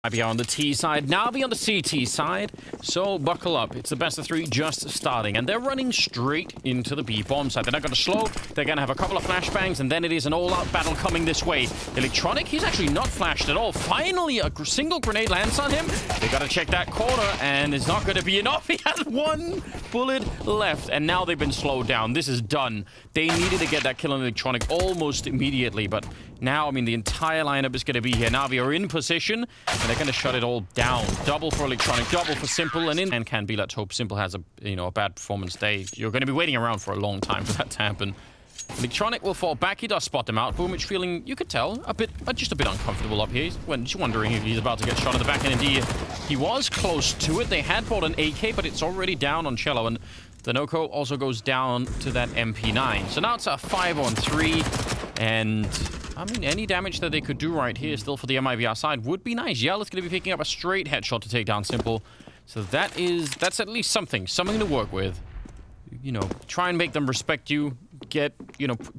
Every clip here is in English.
MIBR on the T side, NaVi on the CT side, so buckle up. It's the best of three just starting, and they're running straight into the B bomb side. They're not going to slow, they're going to have a couple of flashbangs, and then it is an all-out battle coming this way. Electronic, he's actually not flashed at all. Finally, a single grenade lands on him. They got to check that corner, and it's not going to be enough. He has one bullet left, and now they've been slowed down. This is done. They needed to get that kill on Electronic almost immediately, but now, I mean, the entire lineup is going to be here. NaVi are in position, and they're going to shut it all down. Double for Electronic, double for Simple, and can be. Let's hope Simple has a bad performance day. You're going to be waiting around for a long time for that to happen. Electronic will fall back. He does spot them out. Boomich feeling, you could tell, just a bit uncomfortable up here. He's wondering if he's about to get shot in the back, and indeed, he was close to it. They had bought an AK, but it's already down on Cello, and Danoco also goes down to that MP9. So now it's a 5-on-3, and I mean, any damage that they could do right here still for the MIBR side would be nice. Yell is going to be picking up a straight headshot to take down Simple. So that's at least something to work with. Try and make them respect you. Get,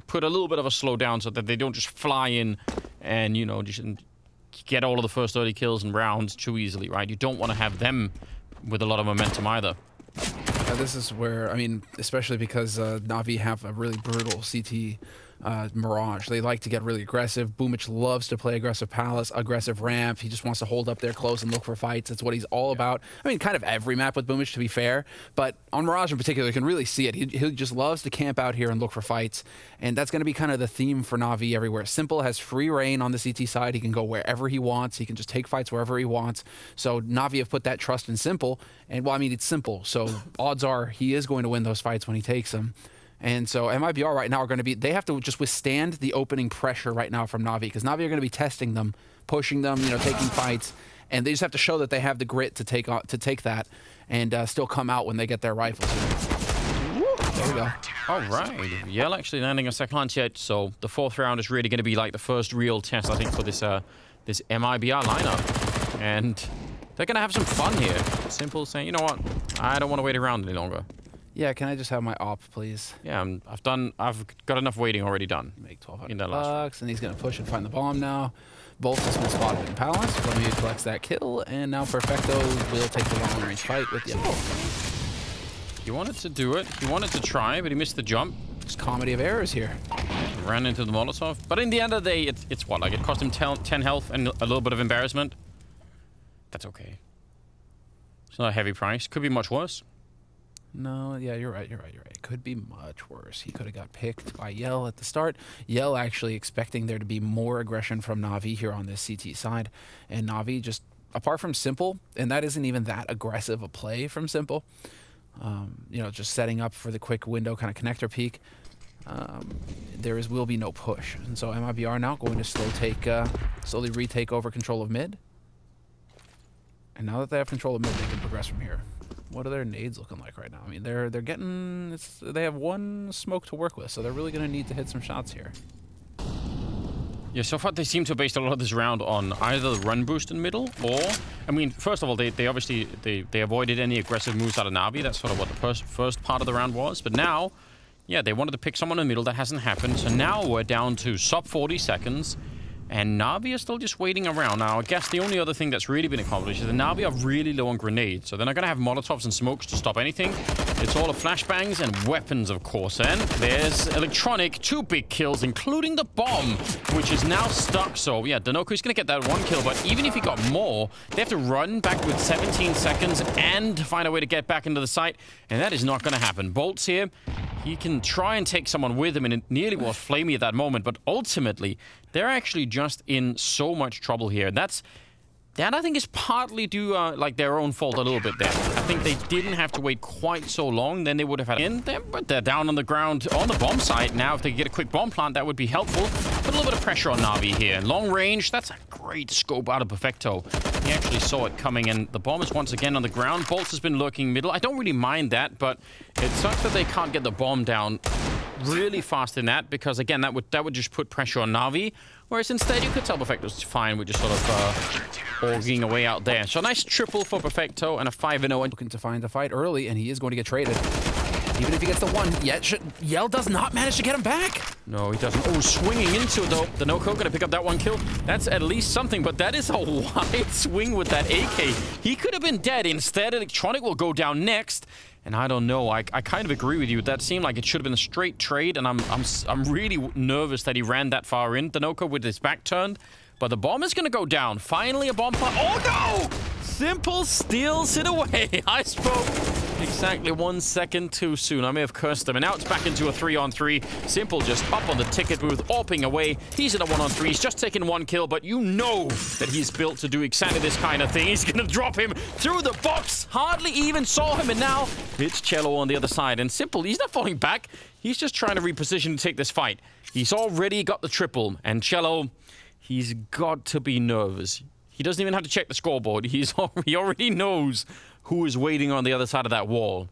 put a little bit of a slowdown so that they don't just fly in and, just get all of the first 30 kills and rounds too easily, right? You don't want to have them with a lot of momentum either. This is where, I mean, especially because NaVi have a really brutal CT Mirage. They like to get really aggressive. Boomich loves to play aggressive Palace, aggressive ramp. He just wants to hold up there close and look for fights. That's what he's all about. I mean, kind of every map with Boomich, to be fair. But on Mirage in particular, you can really see it. He just loves to camp out here and look for fights. And that's going to be kind of the theme for NaVi everywhere. Simple has free reign on the CT side. He can go wherever he wants. He can just take fights wherever he wants. So NaVi have put that trust in Simple. And, well, I mean, it's Simple. So odds are he is going to win those fights when he takes them. And so MIBR right now are going to be, they have to just withstand the opening pressure right now from NaVi, because NaVi are going to be testing them, pushing them, taking fights, and they just have to show that they have the grit to take that and still come out when they get their rifles. There we go. All right. Yell actually landing a second launch yet, so the fourth round is really going to be like the first real test, I think, for this this MIBR lineup. And they're going to have some fun here. Simple saying, you know what, I don't want to wait around any longer. Yeah, can I just have my op, please? Yeah, I've got enough waiting already done. Make 1,200 bucks, and he's gonna push and find the bomb now. Bolt has been spotted in Palace. Romeo collects that kill, and now Perfecto will take the long-range fight with Yellow. He wanted to do it. He wanted to try, but he missed the jump. It's comedy of errors here. Ran into the Molotov, but in the end of the day, it's what, like, it cost him 10 health and a little bit of embarrassment. That's okay. It's not a heavy price. Could be much worse. No, yeah, you're right. It could be much worse. He could have got picked by Yell at the start. Yell actually expecting there to be more aggression from NaVi here on this CT side. And NaVi just, apart from Simple, and that isn't even that aggressive a play from Simple, just setting up for the quick window kind of connector peek, will be no push. And so MIBR now going to slowly retake over control of mid. And now that they have control of mid, they can progress from here. What are their nades looking like right now? I mean, they have one smoke to work with, so they're really going to need to hit some shots here. Yeah, so far they seem to have based a lot of this round on either the run boost in middle, or, I mean, first of all, they obviously avoided any aggressive moves out of NaVi. That's sort of what the first part of the round was. But now, yeah, they wanted to pick someone in the middle. That hasn't happened. So now we're down to sub 40 seconds. And NaVi is still just waiting around. Now, I guess the only other thing that's really been accomplished is that NaVi are really low on grenades. So they're not going to have Molotovs and smokes to stop anything. It's all of flashbangs and weapons, of course. And there's Electronic, 2 big kills, including the bomb, which is now stuck. So, yeah, Danoko's going to get that 1 kill. But even if he got more, they have to run back with 17 seconds and find a way to get back into the site. And that is not going to happen. Bolt's here. He can try and take someone with him, and it nearly was flamey at that moment. But ultimately, they're actually just in so much trouble here. That I think is partly due, like, their own fault a little bit there. I think they didn't have to wait quite so long. Then they would have had in there, but they're down on the ground on the bomb site. Now, if they get a quick bomb plant, that would be helpful. Put a little bit of pressure on NaVi here. Long range, that's a great scope out of Perfecto. He actually saw it coming, and the bomb is once again on the ground. Bolts has been lurking middle. I don't really mind that, but it sucks that they can't get the bomb down really fast in that, because again, that would just put pressure on NaVi. Whereas instead, you could tell Perfecto's fine with just sort of orging away out there. So a nice triple for Perfecto and a 5-0. Looking to find a fight early, and he is going to get traded. Even if he gets the one, Yell does not manage to get him back. No, he doesn't. Oh, swinging into it, though. The no-co gonna pick up that one kill. That's at least something, but that is a wide swing with that AK. He could have been dead. Instead, Electronic will go down next. And I don't know. I kind of agree with you. That seemed like it should have been a straight trade, and I'm really nervous that he ran that far in. The no-co with his back turned, but the bomb is gonna go down. Finally, a bomb plant. Oh no! Symple steals it away. I spoke exactly 1 second too soon. I may have cursed him. And now it's back into a 3-on-3. Symple just up on the ticket booth, AWPing away. He's in a 1-on-3. He's just taken 1 kill, but you know that he's built to do exactly this kind of thing. He's going to drop him through the box. Hardly even saw him, and now it's Cello on the other side. And Symple, he's not falling back. He's just trying to reposition to take this fight. He's already got the triple, and Cello, he's got to be nervous. He doesn't even have to check the scoreboard. He already knows who is waiting on the other side of that wall.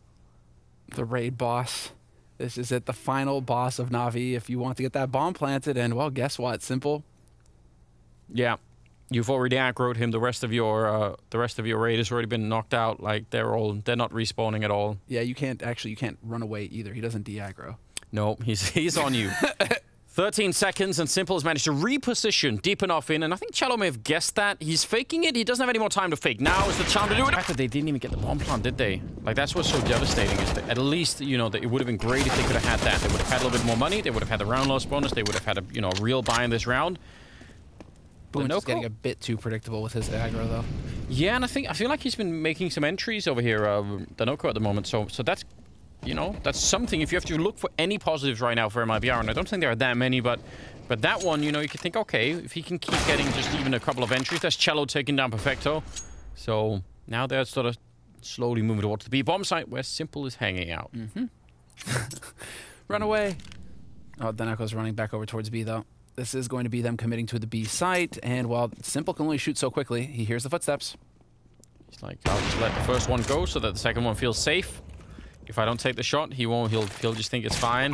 The raid boss. This is it, the final boss of Navi. If you want to get that bomb planted, and well, guess what? Symple. Yeah, you've already aggroed him. The rest of your raid has already been knocked out. Like they're not respawning at all. Yeah, you can't run away either. He doesn't de-aggro. No, he's on you. 13 seconds, and Symple has managed to reposition deep enough in, and I think Cello may have guessed that. He's faking it. He doesn't have any more time to fake. Now is the time to do it. The fact that they didn't even get the bomb plant, did they? Like, that's what's so devastating, is that at least, you know, that it would have been great if they could have had that. They would have had a little bit more money. They would have had the round loss bonus. They would have had a, you know, real buy in this round. Boom, is getting a bit too predictable with his aggro, though. Yeah, and I feel like he's been making some entries over here, the no-co at the moment, so that's, you know, that's something. If you have to look for any positives right now for MIBR, and I don't think there are that many, but that one, you know, you could think, okay, if he can keep getting just even a couple of entries, that's Cello taking down Perfecto. So now they're sort of slowly moving towards the B bomb site where Symple is hanging out. Run away. Oh, the Echo's running back over towards B, though. This is going to be them committing to the B site, and while Symple can only shoot so quickly, he hears the footsteps. He's like, I'll just let the first one go so that the second one feels safe. If I don't take the shot, he won't. He'll just think it's fine.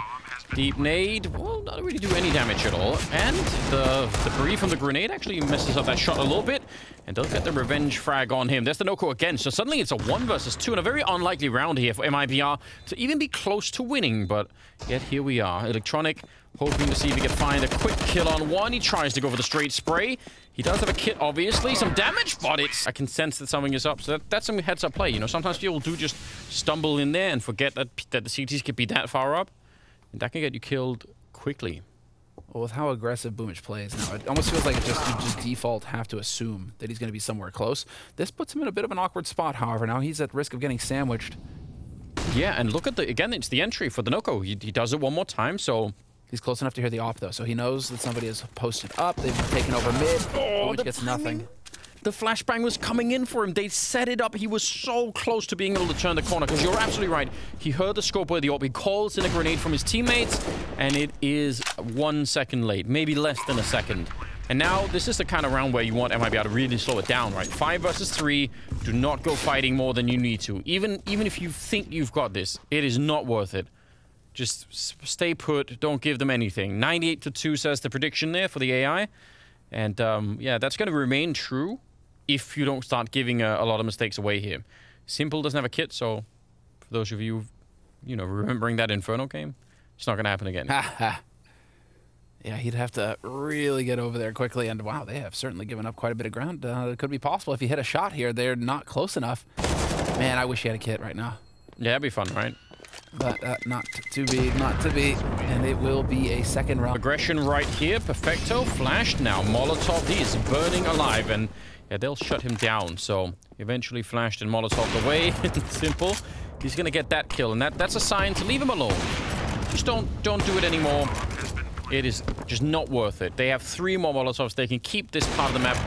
Deep nade will not really do any damage at all. And the debris from the grenade actually messes up that shot a little bit, and does get the revenge frag on him. There's the no-co again. So suddenly it's a 1 versus 2, and a very unlikely round here for MIBR to even be close to winning. But yet here we are. Electronic hoping to see if he can find a quick kill on one. He tries to go for the straight spray. He does have a kit, obviously. Some damage, but I can sense that something is up. So that's some heads-up play. You know, sometimes people do just stumble in there and forget that the CTs could be that far up. And that can get you killed quickly. Well, with how aggressive Boomich plays now, it almost feels like you just default have to assume that he's going to be somewhere close. This puts him in a bit of an awkward spot, however. Now he's at risk of getting sandwiched. Yeah, and look at again, it's the entry for the no-co. He does it one more time, so... He's close enough to hear the op, though, so he knows that somebody is posted up. They've taken over mid. Oh, Boomich gets nothing. The flashbang was coming in for him. They set it up. He was so close to being able to turn the corner, because you're absolutely right. He heard the scope where the op. He calls in a grenade from his teammates, and it is 1 second late, maybe less than a second. And now this is the kind of round where you want MIBR to really slow it down, right? 5 versus 3. Do not go fighting more than you need to. Even if you think you've got this, it is not worth it. Just stay put. Don't give them anything. 98-2 says the prediction there for the AI. And yeah, that's going to remain true if you don't start giving a lot of mistakes away here. Symple doesn't have a kit, so for those of you, you know, remembering that Inferno game, it's not going to happen again. Yeah, he'd have to really get over there quickly. And wow, they have certainly given up quite a bit of ground. It could be possible if he hit a shot here. They're not close enough. Man, I wish he had a kit right now. Yeah, it'd be fun, right? But not to be, not to be. And it will be a second round. Aggression right here. Perfecto flashed now. Molotov, he is burning alive. And yeah, they'll shut him down. So eventually flashed and Molotov away. Simple. He's going to get that kill. And that's a sign to leave him alone. Just don't do it anymore. It is just not worth it. They have 3 more Molotovs. They can keep this part of the map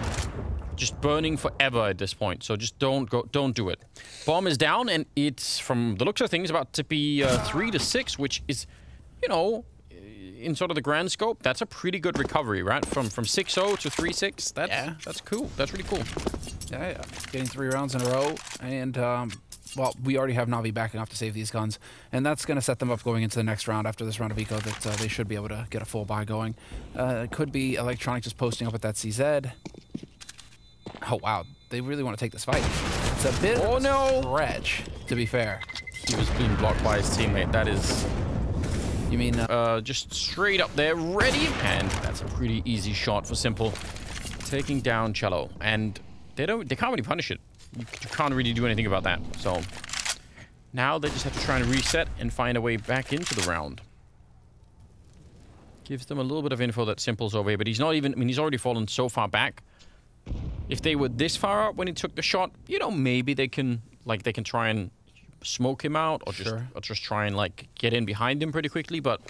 just burning forever at this point. So just don't do it. Bomb is down, and it's, from the looks of things, about to be 3-6, which is, you know, in sort of the grand scope, that's a pretty good recovery, right? From 6-0 to 3-6. That's cool. That's really cool. Yeah. Getting 3 rounds in a row, and well, we already have Navi backing off to save these guns, and that's going to set them up going into the next round after this round of eco that they should be able to get a full buy going. It could be Electronic just posting up at that CZ. Oh, wow. They really want to take this fight. It's a bit of a stretch, to be fair. he was being blocked by his teammate. That is... You mean... just straight up there, ready. And that's a pretty easy shot for Simple. Taking down Cello. And they can't really punish it. You can't really do anything about that. So now they just have to try and reset and find a way back into the round. Gives them a little bit of info that Simple's over here, but he's not even... I mean, he's already fallen so far back. If they were this far up when he took the shot, you know, maybe they can... Like, they can try and smoke him out or just try and, like, get in behind him pretty quickly, but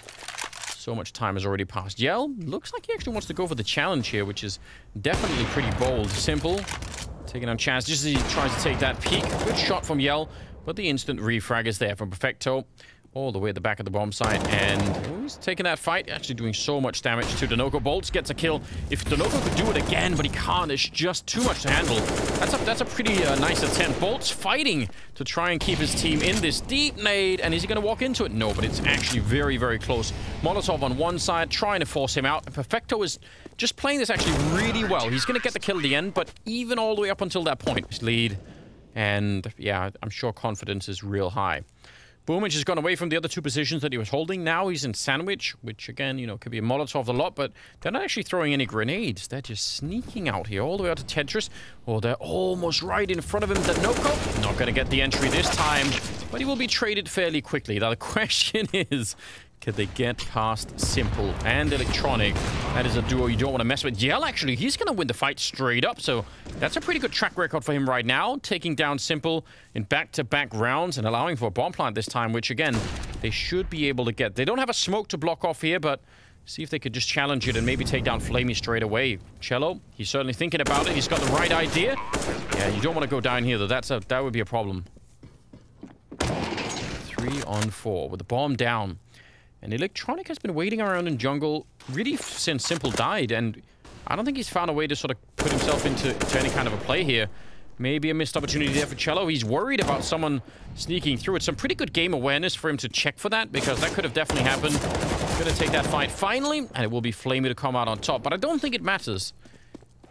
so much time has already passed. Yell looks like he actually wants to go for the challenge here, which is definitely pretty bold. Simple taking on chance just as he tries to take that peek. Good shot from Yell, but the instant refrag is there from Perfecto. All the way at the back of the bomb site, and he's taking that fight, actually doing so much damage to Denoco. Bolts gets a kill. If Denoco could do it again, but he can't, it's just too much to handle. That's a pretty nice attempt. Bolts fighting to try and keep his team in this deep nade, and is he going to walk into it? No, but it's actually very, very close. Molotov on one side, trying to force him out. And Perfecto is just playing this actually really well. He's going to get the kill at the end, but even all the way up until that point, his lead, and yeah, I'm sure confidence is real high. Boomage has gone away from the other two positions that he was holding. Now he's in Sandwich, which again, you know, could be a Molotov a lot, but they're not actually throwing any grenades. They're just sneaking out here all the way out to Tetris. Oh, they're almost right in front of him. Denoco not going to get the entry this time, but he will be traded fairly quickly. Now the question is, could they get past Simple and Electronic? That is a duo you don't want to mess with. Yell, actually, he's going to win the fight straight up. So that's a pretty good track record for him right now. Taking down Simple in back-to-back rounds and allowing for a bomb plant this time, which, again, they should be able to get. They don't have a smoke to block off here, but see if they could just challenge it and maybe take down Flamey straight away. Cello, he's certainly thinking about it. He's got the right idea. Yeah, you don't want to go down here, though. That would be a problem. 3 on 4 with the bomb down. And Electronic has been waiting around in jungle really since Simple died, and I don't think he's found a way to sort of put himself into any kind of a play here. Maybe a missed opportunity there for Cello. He's worried about someone sneaking through. It's some pretty good game awareness for him to check for that, because that could have definitely happened. Going to take that fight finally, and it will be Flamey to come out on top, but I don't think it matters.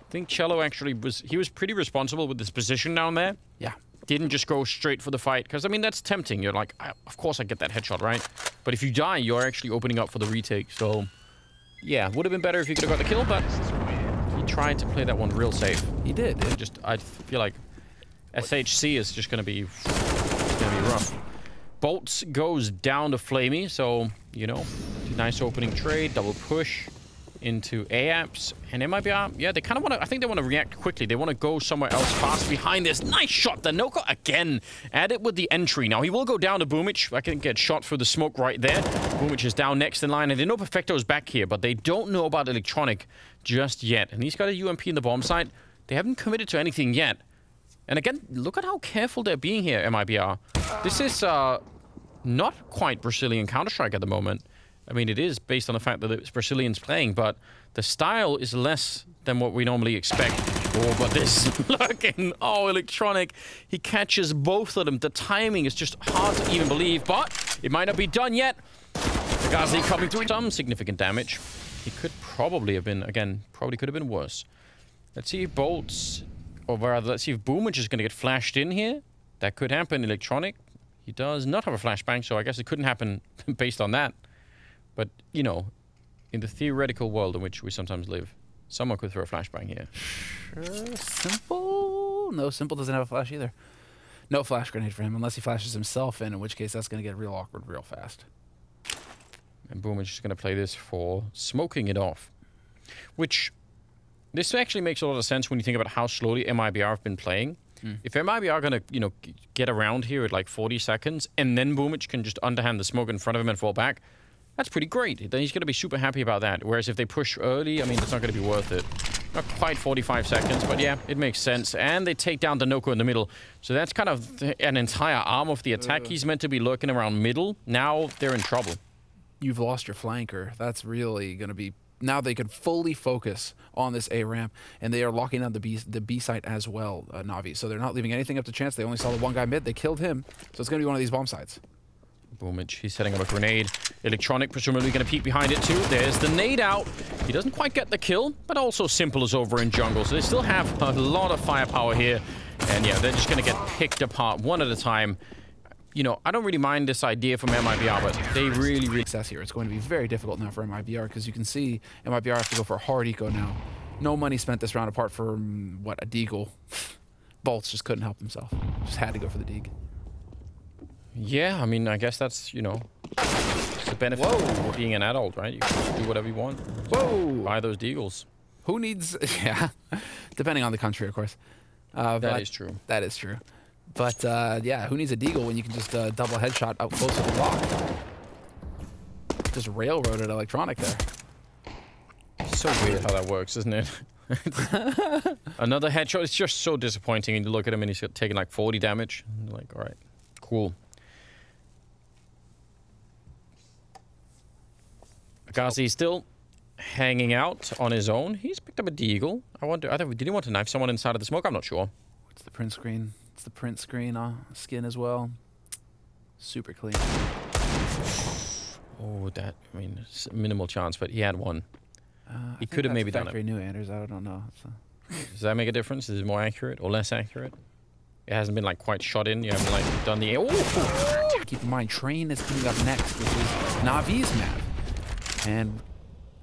I think Cello actually was pretty responsible with his position down there. Yeah. Didn't just go straight for the fight, because I mean that's tempting. You're like, of course I get that headshot, right? But if you die, you're actually opening up for the retake. So yeah, would have been better if you could have got the kill, but he tried to play that one real safe. He did. I feel like SHC is just gonna be rough. Bolts goes down to Flamey, so you know, nice opening trade, double push into AAPS and MIBR. Yeah, they kind of want to, I think they want to react quickly. They want to go somewhere else fast behind this. Nice shot. Denoco again. Add it with the entry. Now he will go down to Boomich. I can get shot through the smoke right there. Boomich is down next in line, and they know Perfecto's back here, but they don't know about Electronic just yet. And he's got a UMP in the bomb site. They haven't committed to anything yet. And again, look at how careful they're being here, MIBR. This is not quite Brazilian Counter-Strike at the moment. I mean, it is based on the fact that it's Brazilians playing, but the style is less than what we normally expect. Oh, but this looking... Oh, Electronic. He catches both of them. The timing is just hard to even believe, but it might not be done yet. Gazi coming through some significant damage. He could probably have been, again, probably could have been worse. Let's see if Bolts, or rather, let's see if Boomage is going to get flashed in here. That could happen. Electronic. He does not have a flashbang, so I guess it couldn't happen based on that. But, you know, in the theoretical world in which we sometimes live, someone could throw a flashbang here. Sure, Simple? No, Simple doesn't have a flash either. No flash grenade for him, unless he flashes himself in which case that's going to get real awkward real fast. And Boom is just going to play this for smoking it off. Which, this actually makes a lot of sense when you think about how slowly MIBR have been playing. If MIBR are going to, you know, get around here at like 40 seconds, and then Boomich can just underhand the smoke in front of him and fall back, that's pretty great. Then he's going to be super happy about that. Whereas if they push early, I mean, it's not going to be worth it. Not quite 45 seconds, but yeah, it makes sense. And they take down Denoco in the middle. So that's kind of an entire arm of the attack. He's meant to be lurking around middle. Now they're in trouble. You've lost your flanker. That's really going to be... Now they can fully focus on this A ramp, and they are locking down the B site as well, Navi. So they're not leaving anything up to chance. They only saw the one guy mid. They killed him. So it's going to be one of these bomb sites. Boomage, he's setting up a grenade. Electronic, presumably going to peek behind it too. There's the nade out. He doesn't quite get the kill, but also Simple is over in jungle. So they still have a lot of firepower here. And yeah, they're just going to get picked apart one at a time. you know, I don't really mind this idea from MIBR, but they really success here. It's going to be very difficult now for MIBR because you can see MIBR have to go for a hard eco now. No money spent this round apart from, what, a deagle. Bolts just couldn't help himself. Just had to go for the deag. Yeah, I mean, I guess that's, you know, it's the benefit of being an adult, right? You can do whatever you want. Whoa! Buy those deagles. Who needs... Yeah, depending on the country, of course. That is true. That is true. But, yeah, who needs a deagle when you can just double headshot out close to the block? Just railroaded electronic there. So weird how that works, isn't it? Another headshot. It's just so disappointing. And you look at him and he's taking like 40 damage. You're like, all right, cool. Agassi's still hanging out on his own. He's picked up a deagle. I wonder, did he want to knife someone inside of the smoke? I'm not sure. It's the print screen. It's the print screen skin as well. Super clean. Oh, that, I mean, minimal chance, but he had one. He could have maybe done it. New Anders, I don't know. Does that make a difference? Is it more accurate or less accurate? It hasn't been like quite shot in. You haven't like done the... Oh! Keep in mind, Train is coming up next, which is NaVi's map. And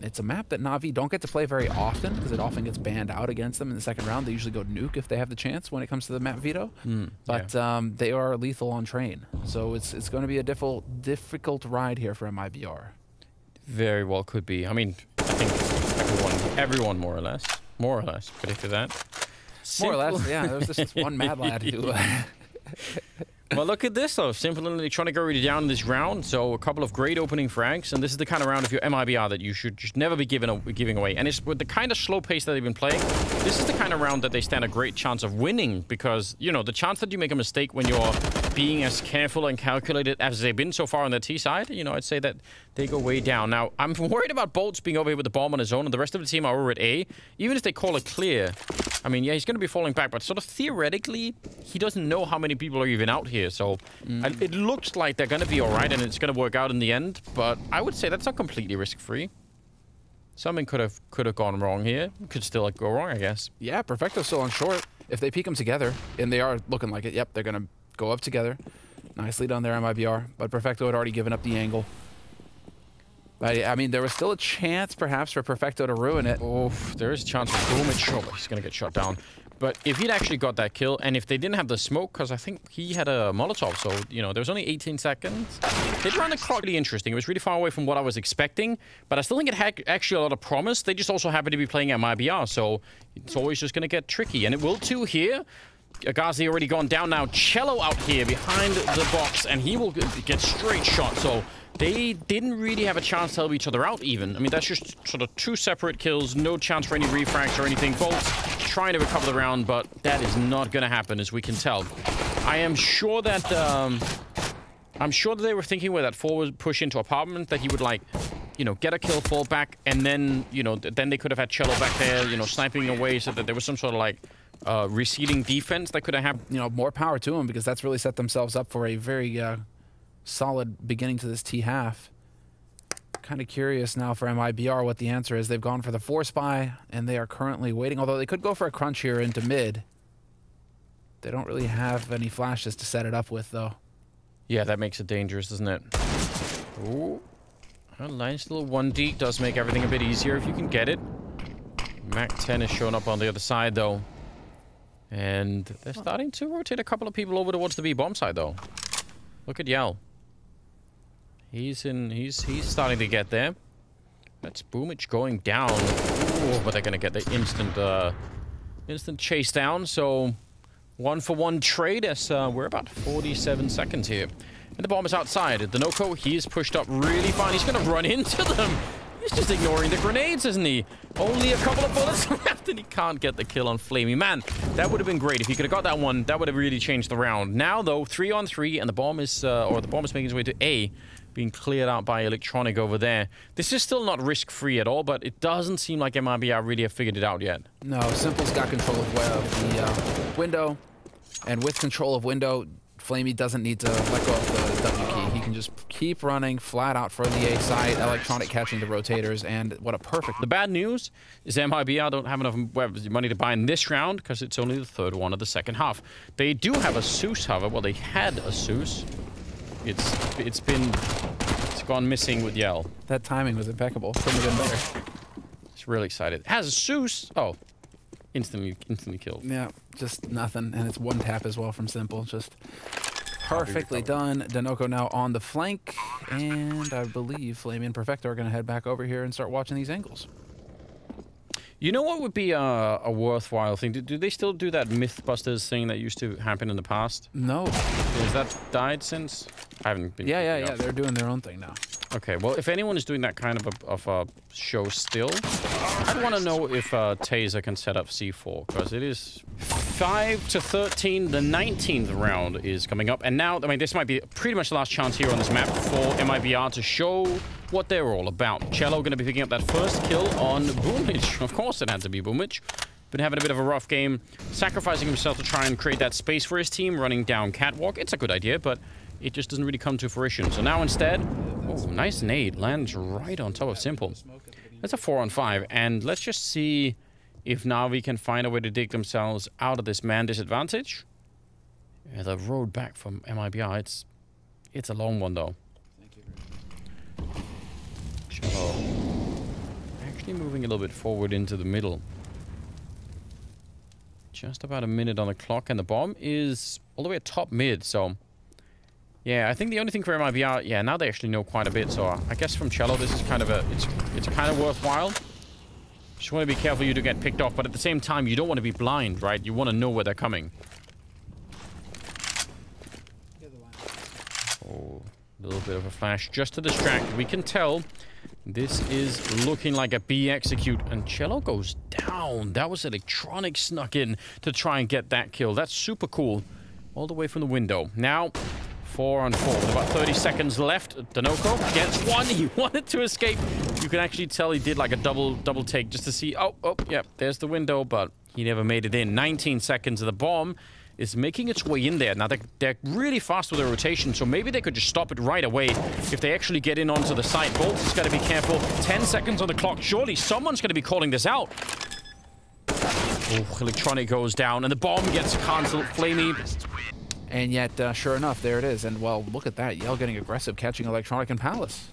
it's a map that Navi don't get to play very often because it often gets banned out against them in the second round. They usually go nuke if they have the chance when it comes to the map veto. But they are lethal on Train. So it's going to be a difficult ride here for MIBR. Very well could be. I mean, I think everyone more or less predicted that. More or less, yeah. There was this one mad lad who... Well, look at this, though. Simple and Electronic already down in this round, so a couple of great opening frags, and this is the kind of round, if you're MIBR, that you should just never be giving away. And it's with the kind of slow pace that they've been playing, this is the kind of round that they stand a great chance of winning, because, you know, the chance that you make a mistake when you're being as careful and calculated as they've been so far on the T side, you know, I'd say that they go way down. Now, I'm worried about Bolts being over here with the bomb on his own, and the rest of the team are over at A. Even if they call it clear, I mean, yeah, he's going to be falling back, but sort of theoretically, he doesn't know how many people are even out here, so it looks like they're going to be all right, and it's going to work out in the end, but I would say that's not completely risk-free. Something could have gone wrong here. Could still go wrong, I guess. Yeah, Perfecto's still on short. If they peek them together, and they are looking like it, yep, they're going to go up together. Nicely done there, MIBR, but Perfecto had already given up the angle. But, I mean, there was still a chance, perhaps, for Perfecto to ruin it. Oh, there is a chance for Boom. He's going to get shot down. But if he'd actually got that kill, and if they didn't have the smoke, because I think he had a Molotov, so, you know, there was only 18 seconds. They'd run the clock really interesting. It was really far away from what I was expecting, but I still think it had actually a lot of promise. They just also happen to be playing at MIBR, so it's always just going to get tricky. And it will too here. Agassi already gone down now. Cello out here behind the box, and he will get straight shot, so... They didn't really have a chance to help each other out, even. I mean, that's just sort of two separate kills. No chance for any refrags or anything. Bolts trying to recover the round, but that is not going to happen, as we can tell. I am sure that... they were thinking with that forward push into apartment that he would, like, you know, get a kill, fall back, and then, you know, then they could have had Cello back there, you know, sniping away so that there was some sort of, like, receding defense that could have happened. You know, more power to them, because that's really set themselves up for a very... solid beginning to this T half. Kind of curious now for MIBR what the answer is. They've gone for the 4-spy, and they are currently waiting, although they could go for a crunch here into mid. They don't really have any flashes to set it up with, though. Yeah, that makes it dangerous, doesn't it? Ooh. A nice little 1D does make everything a bit easier if you can get it. MAC-10 is showing up on the other side, though. And they're starting to rotate a couple of people over towards the B-bomb side, though. Look at Yell. He's starting to get there. That's Boomich going down. Ooh, but they're gonna get the instant chase down. So 1-for-1 trade as we're about 47 seconds here. And the bomb is outside. The Noko, he's pushed up really fine. He's gonna run into them. He's just ignoring the grenades, isn't he? Only a couple of bullets left, and he can't get the kill on Flamey. Man, that would have been great. If he could have got that one, that would have really changed the round. Now, though, 3-on-3, and the bomb is, making its way to A, being cleared out by Electronic over there. This is still not risk-free at all, but it doesn't seem like MIBR really have figured it out yet. No, Simple's got control of the window, and with control of window, Flamey doesn't need to let go of the W key. He can just keep running flat out for the A side, Electronic catching the rotators, and what a perfect... The bad news is MIBR don't have enough money to buy in this round because it's only the third one of the second half. They do have a Zeus, however. Well, they had a Zeus. It's gone missing with Yell. That timing was impeccable. Couldn't have been better. It's really excited. Has a Zeus. Oh, instantly killed. Yeah, just nothing, and it's one tap as well from Simple. Just perfectly done. Denoco now on the flank, and I believe Flamey and Perfecto are going to head back over here and start watching these angles. You know what would be a worthwhile thing? Do they still do that Mythbusters thing that used to happen in the past? No. Has that died since? I haven't been. Yeah. They're doing their own thing now. Okay, well, if anyone is doing that kind of a show still, I'd want to know if Taser can set up C4, because it is 5-13. The 19th round is coming up, and now, I mean, this might be pretty much the last chance here on this map for MIBR to show what they're all about. Cello going to be picking up that first kill on Boomich. Of course it had to be Boomich. Been having a bit of a rough game, sacrificing himself to try and create that space for his team, running down Catwalk. It's a good idea, but it just doesn't really come to fruition. So now instead, oh, nice nade. Lands right on top of Simple. That's a 4-on-5, and let's just see if NaVi can find a way to dig themselves out of this man disadvantage. Yeah, the road back from MIBR, it's a long one, though. Cello actually moving a little bit forward into the middle. Just about a minute on the clock, and the bomb is all the way at top mid, so yeah, I think the only thing for MIBR, yeah, now they actually know quite a bit, so I guess from Cello this is kind of it's kind of worthwhile. Just want to be careful you don't get picked off, but at the same time you don't want to be blind, right? You want to know where they're coming. Oh, a little bit of a flash just to distract. We can tell this is looking like a B execute, and Cello goes down. That was Electronic snuck in to try and get that kill. That's super cool. All the way from the window. Now, 4-on-4 with about 30 seconds left. Denoco gets one. He wanted to escape. You can actually tell he did like a double take just to see. Oh, yeah, there's the window, but he never made it in. 19 seconds of the bomb is making its way in there. Now, they're really fast with their rotation, so maybe they could just stop it right away if they actually get in onto the site. Bolt's has got to be careful. 10 seconds on the clock. Surely someone's going to be calling this out. Oh, Electronic goes down, and the bomb gets cancelled. Flamey. And yet, sure enough, there it is. And, well, look at that. Yell getting aggressive, catching Electronic and Palace.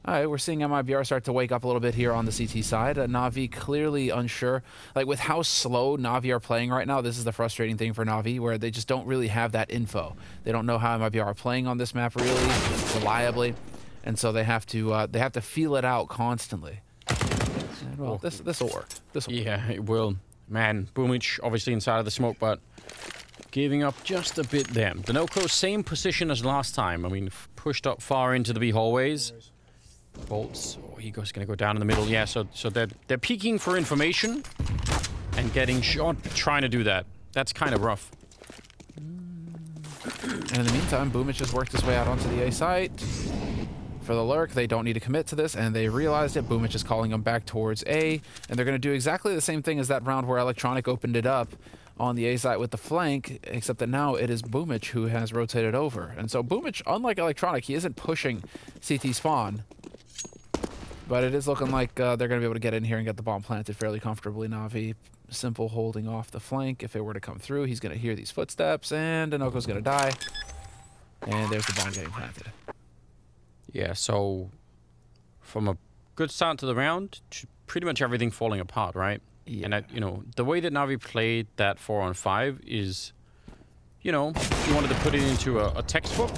All right, we're seeing MIBR start to wake up a little bit here on the CT side. NaVi clearly unsure. Like, with how slow NaVi are playing right now, this is the frustrating thing for NaVi, where they just don't really have that info. They don't know how MIBR are playing on this map really reliably, and so they have to feel it out constantly. And, well, this will work. This will work. Yeah, it will. Man, Boomich obviously inside of the smoke, but giving up just a bit there. Denoco, same position as last time. I mean, pushed up far into the B hallways. Bolts. Oh, Ego's gonna go down in the middle. Yeah, so they're peeking for information and getting shot, trying to do that. That's kind of rough. And in the meantime, Boomich has worked his way out onto the A site. For the lurk, they don't need to commit to this, and they realized it. Boomich is calling them back towards A, and they're going to do exactly the same thing as that round where Electronic opened it up on the A site with the flank, except that now it is Boomich who has rotated over. And so Boomich, unlike Electronic, he isn't pushing CT spawn, but it is looking like they're going to be able to get in here and get the bomb planted fairly comfortably. NaVi, Simple holding off the flank. If it were to come through, he's going to hear these footsteps, and Denoco's going to die. And there's the bomb getting planted. Yeah, so from a good start to the round, pretty much everything falling apart, right? Yeah. And, you know, the way that NaVi played that 4-on-5 is, you know, if you wanted to put it into a textbook,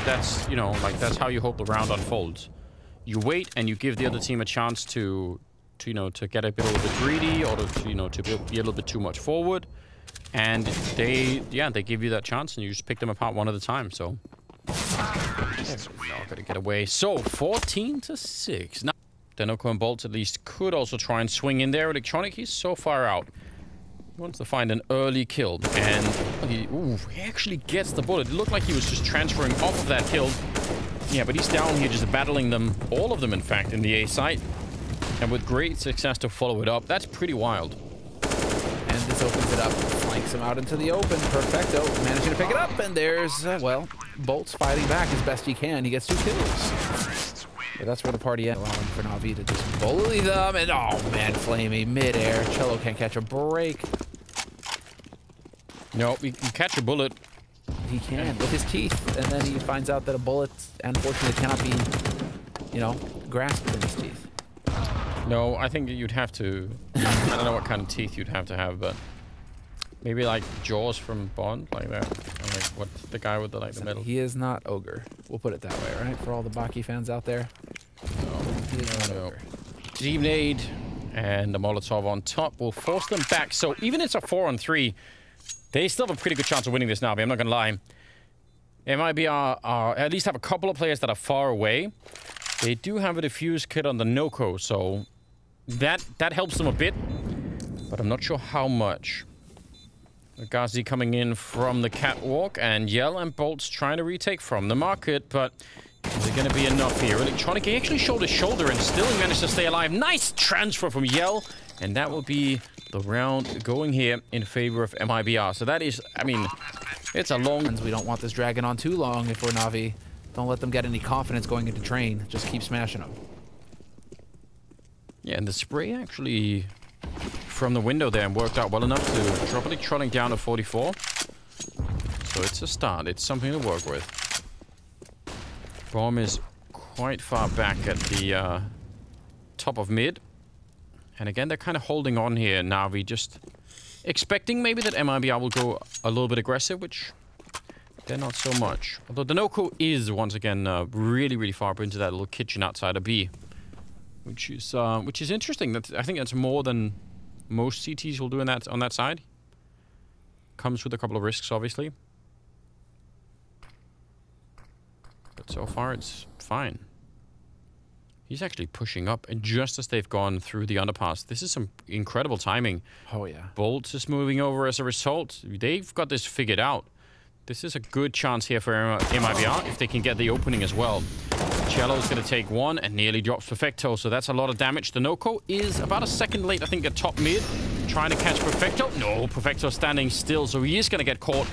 that's, you know, like, that's how you hope the round unfolds. You wait and you give the other team a chance to you know, to get a little bit greedy, or to, you know, to be a little bit too much forward. And they give you that chance, and you just pick them apart one at a time, so. Not gonna get away. So, 14-6. Now, Denoco and Bolts at least could also try and swing in there. Electronic, he's so far out. He wants to find an early kill, and he actually gets the bullet. It looked like he was just transferring off of that kill. Yeah, but he's down here just battling them, all of them in fact, in the A site. And with great success to follow it up. That's pretty wild. And this opens it up, flanks him out into the open. Perfecto, managing to pick it up, and there's, well, Bolt's fighting back as best he can. He gets 2 kills. But that's where the party ends, allowing for NaVi to just bully them, and oh man, Flamey, mid-air. Cello can't catch a break. No, you catch a bullet. He can with his teeth, and then he finds out that a bullet, unfortunately, cannot be, you know, grasped in his teeth. No, I think you'd have to. I don't know what kind of teeth you'd have to have, but maybe like Jaws from Bond, like that. Or like what the guy with the the metal. He is not ogre. We'll put it that way, right? For all the Baki fans out there. No, he is not ogre. Team nade and the Molotov on top will force them back. So even it's a 4-on-3, they still have a pretty good chance of winning this Navi. I'm not gonna lie. MIBR at least have a couple of players that are far away. They do have a defuse kit on the Noko, so that helps them a bit, but I'm not sure how much. Gazi coming in from the catwalk, and Yell and Bolt's trying to retake from the market, but is it going to be enough here? Electronic, he actually showed his shoulder and still he managed to stay alive. Nice transfer from Yell, and that will be the round going here in favor of MIBR. So that is, I mean, it's a long... We don't want this dragging on too long if we're Navi. Don't let them get any confidence going into train. Just keep smashing them. Yeah, and the spray actually from the window there worked out well enough to drop electronic down to 44. So it's a start. It's something to work with. Bomb is quite far back at the top of mid. And again, they're kind of holding on here. Navi just expecting maybe that MIBR will go a little bit aggressive, which they're not so much. Although the Noko is once again really, really far up into that little kitchen outside of B. Which is interesting. I think that's more than most CTs will do on that side. Comes with a couple of risks, obviously. But so far, it's fine. He's actually pushing up, and just as they've gone through the underpass. This is some incredible timing. Oh, yeah. Bolts is moving over as a result. They've got this figured out. This is a good chance here for MIBR if they can get the opening as well. Cello's going to take one and nearly drops Perfecto, so that's a lot of damage. The Noko is about a second late, I think, at top mid. Trying to catch Perfecto. No, Perfecto standing still, so he is going to get caught.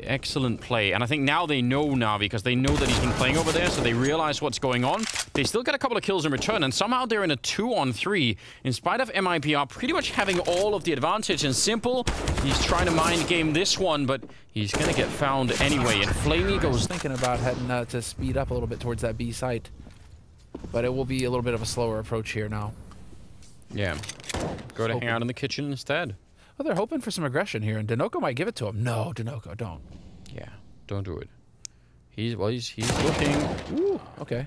Excellent play. And I think now they know Navi, because they know that he's been playing over there, so they realize what's going on. They still get a couple of kills in return, and somehow they're in a 2-on-3, in spite of MIBR pretty much having all of the advantage. And Simple, he's trying to mind game this one, but he's going to get found anyway. And Flamey goes... Thinking about heading to speed up a little bit towards that B site. But it will be a little bit of a slower approach here now. Yeah. Go to hang out in the kitchen instead. Well, they're hoping for some aggression here, and Denoco might give it to him. No, Denoco, don't. Yeah, don't do it. He's looking. Ooh, okay.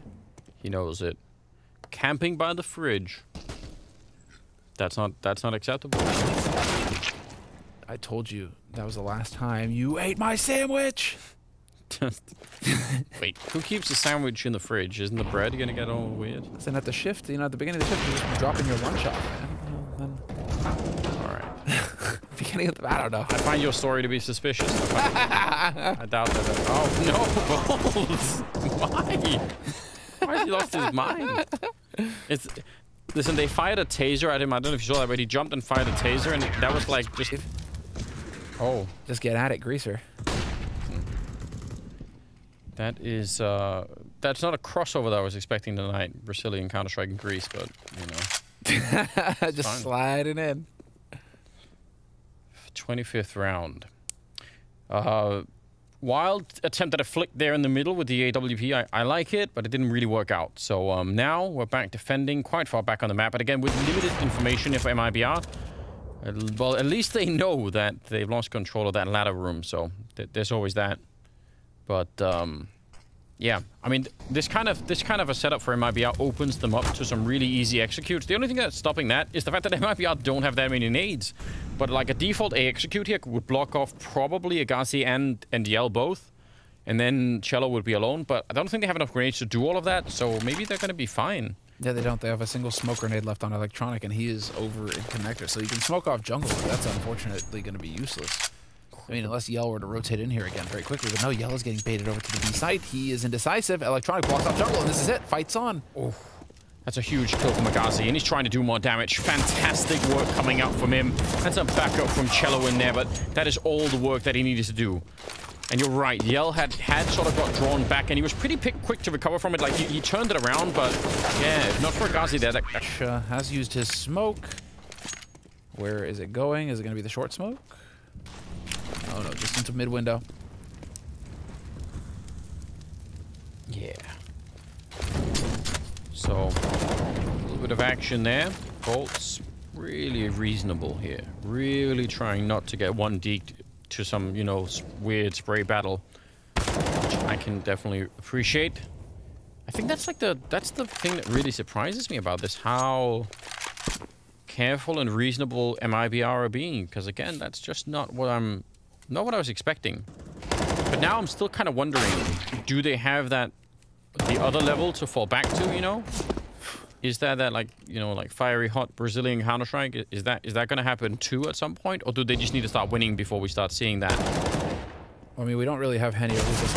He knows it. Camping by the fridge. That's not acceptable. I told you that was the last time you ate my sandwich. Wait, who keeps the sandwich in the fridge? Isn't the bread gonna get all weird? Listen, at the shift, you know, at the beginning of the shift, you're just dropping your lunch off, man. Beginning of the, I don't know. I find your story to be suspicious. I doubt that. Oh no, Bolts! Why? Why has he lost his mind? Listen, they fired a taser at him. I don't know if you saw that, but he jumped and fired a taser, and that was like just. Oh, just get at it, greaser. That is that's not a crossover that I was expecting tonight. Brazilian Counter-Strike in Greece, but you know, just fine. sliding in. 25th round. Wild attempt at a flick there in the middle with the AWP. I like it, but it didn't really work out. So now we're back defending quite far back on the map. But again, with limited information for MIBR, well, at least they know that they've lost control of that ladder room. So there's always that. But yeah, I mean, this kind of a setup for MIBR opens them up to some really easy executes. The only thing that's stopping that is the fact that MIBR don't have that many nades. But like a default A execute here would block off probably Agassi and Yell both. And then Cello would be alone. But I don't think they have enough grenades to do all of that. So maybe they're going to be fine. Yeah, they don't. They have a single smoke grenade left on Electronic, and he is over in connector. So you can smoke off jungle, but that's unfortunately going to be useless. I mean, unless Yell were to rotate in here again very quickly. But no, Yell is getting baited over to the B site. He is indecisive. Electronic blocks off jungle, and this is it. Fight's on. Oh, that's a huge kill from Agassi, and he's trying to do more damage. Fantastic work coming out from him. That's a backup from Cello in there, but that is all the work that he needed to do. And you're right, Yell had sort of got drawn back, and he was pretty quick to recover from it. Like, he turned it around, but yeah, if not for Agassi there, that has used his smoke. Where is it going? Is it going to be the short smoke? Oh no, just into mid window. Yeah. So, a little bit of action there. Bolts really reasonable here. Really trying not to get one deked to some, you know, weird spray battle, which I can definitely appreciate. I think that's like that's the thing that really surprises me about this, how careful and reasonable MIBR are being, because again, that's just not what I was expecting. But now I'm still kind of wondering, do they have the other level to fall back to, you know? Is that like, you know, like fiery hot Brazilian Counter-Strike? Is that going to happen too at some point? Or do they just need to start winning before we start seeing that? I mean, we don't really have any of this.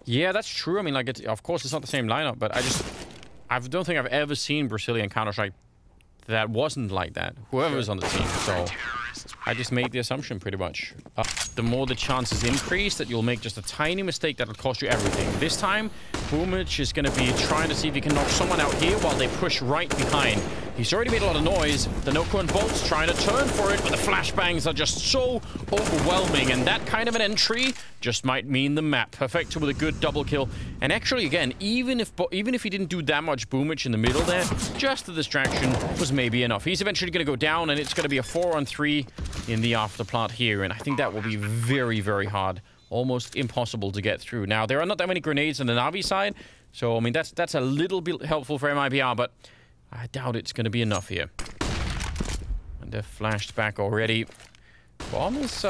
Yeah, that's true. I mean, like, of course, it's not the same lineup, but I don't think I've ever seen Brazilian Counter-Strike that wasn't like that. Whoever's on the team, so I just made the assumption pretty much. The more the chances increase that you'll make just a tiny mistake that'll cost you everything. This time, Boomich is going to be trying to see if he can knock someone out here while they push right behind. He's already made a lot of noise. The no and bolts trying to turn for it, but the flashbangs are just so overwhelming. And that kind of an entry just might mean the map. Perfecto with a good double kill. And actually, again, even if he didn't do that much Boomich in the middle there, just the distraction was maybe enough. He's eventually going to go down, and it's going to be a 4-on-3 in the afterplot here. And I think that will be very, very hard. Almost impossible to get through. Now, there are not that many grenades on the Navi side, so, I mean, that's a little bit helpful for MIBR, but I doubt it's going to be enough here. And they're flashed back already. Bomb is,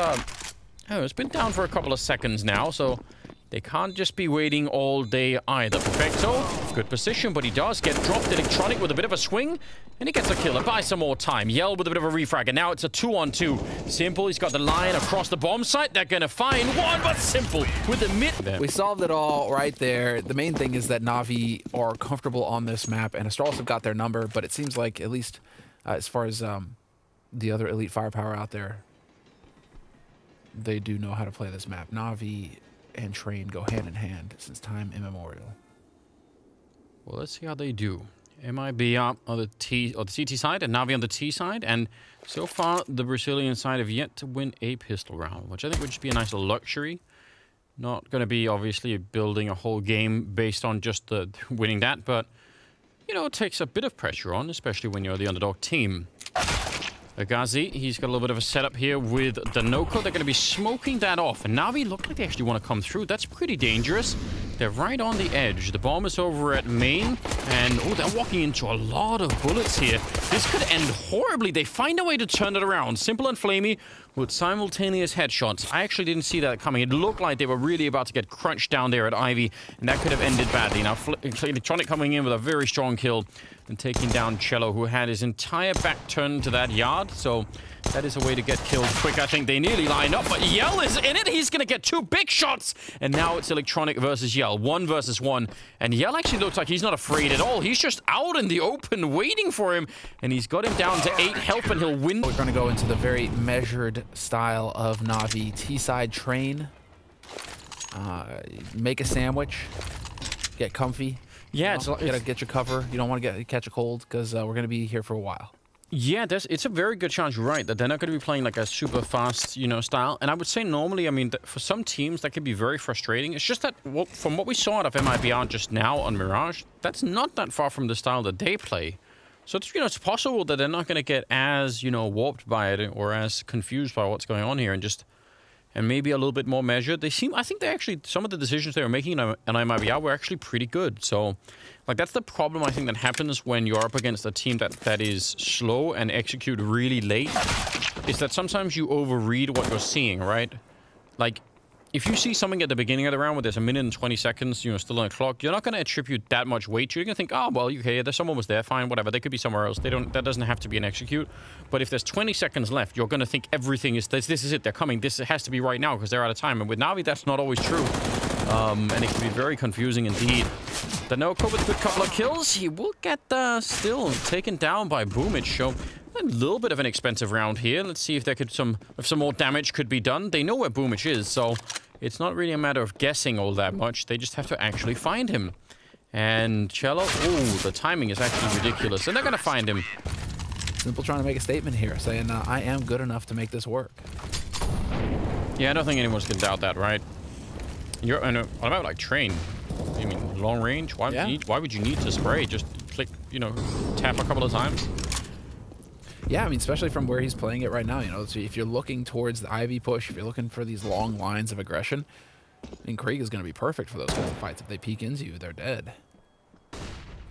it's been down for a couple of seconds now, so they can't just be waiting all day either. Perfecto, good position, but he does get dropped. Electronic with a bit of a swing, and he gets a kill. Buy some more time. Yell with a bit of a refrag, and now it's a 2-on-2. Simple, he's got the line across the bomb site. They're going to find one, but Simple with the mid. We solved it all right there. The main thing is that Navi are comfortable on this map, and Astralis have got their number, but it seems like, at least as far as the other elite firepower out there, they do know how to play this map. Navi and Train go hand in hand since time immemorial. Well, let's see how they do. MIBR on the CT side and Navi on the T side, and so far the Brazilian side have yet to win a pistol round, which I think would just be a nice luxury. Not going to be obviously building a whole game based on just winning that, but you know, it takes a bit of pressure on, especially when you're the underdog team. Agazi, he's got a little bit of a setup here with the Noko. They're going to be smoking that off. And Navi look like they actually want to come through. That's pretty dangerous. They're right on the edge. The bomb is over at main. And, oh, they're walking into a lot of bullets here. This could end horribly. They find a way to turn it around. Simple and Flamey with simultaneous headshots. I actually didn't see that coming. It looked like they were really about to get crunched down there at Ivy. And that could have ended badly. Now, Electronic coming in with a very strong kill and taking down Cello, who had his entire back turned to that yard. So that is a way to get killed quick. I think they nearly line up, but Yell is in it. He's going to get 2 big shots. And now it's Electronic versus Yell. 1 versus 1. And Yell actually looks like he's not afraid at all. He's just out in the open waiting for him. And he's got him down to 8 health, and he'll win. We're going to go into the very measured style of Navi. T-side Train. Make a sandwich. Get comfy. Yeah, you gotta get your cover. You don't want to catch a cold, because we're going to be here for a while. Yeah, it's a very good chance, you're right, that they're not going to be playing like a super fast, you know, style. And I would say normally, I mean, for some teams, that could be very frustrating. It's just that from what we saw out of MIBR just now on Mirage, that's not that far from the style that they play. So it's, you know, it's possible that they're not going to get as, you know, warped by it or as confused by what's going on here, and maybe a little bit more measured. I think they actually, some of the decisions they were making on MIBR were actually pretty good. So, like, that's the problem I think that happens when you're up against a team that is slow and execute really late, is that sometimes you overread what you're seeing, right? Like, if you see something at the beginning of the round where there's 1 minute and 20 seconds, you know, still on the clock, you're not going to attribute that much weight. You're going to think, oh, well, okay, there's someone was there, fine, whatever. They could be somewhere else. That doesn't have to be an execute. But if there's 20 seconds left, you're going to think everything is this is it. They're coming. This has to be right now because they're out of time. And with Navi, that's not always true. And it can be very confusing indeed. The Noko with a good couple of kills. He will get still taken down by Boomich. So a little bit of an expensive round here. Let's see if some more damage could be done. They know where Boomich is, so it's not really a matter of guessing all that much. They just have to actually find him. And Cello, oh, the timing is actually ridiculous. And they're going to find him. Simple trying to make a statement here, saying, I am good enough to make this work. Yeah, I don't think anyone's going to doubt that, right? What about, like, Train? long range. Why would you need to spray? Just click, you know, tap a couple of times. Yeah, I mean, especially from where he's playing it right now, you know, so if you're looking towards the Ivy push, if you're looking for these long lines of aggression, I mean, Krieg is going to be perfect for those kinds of fights. If they peek into you, they're dead.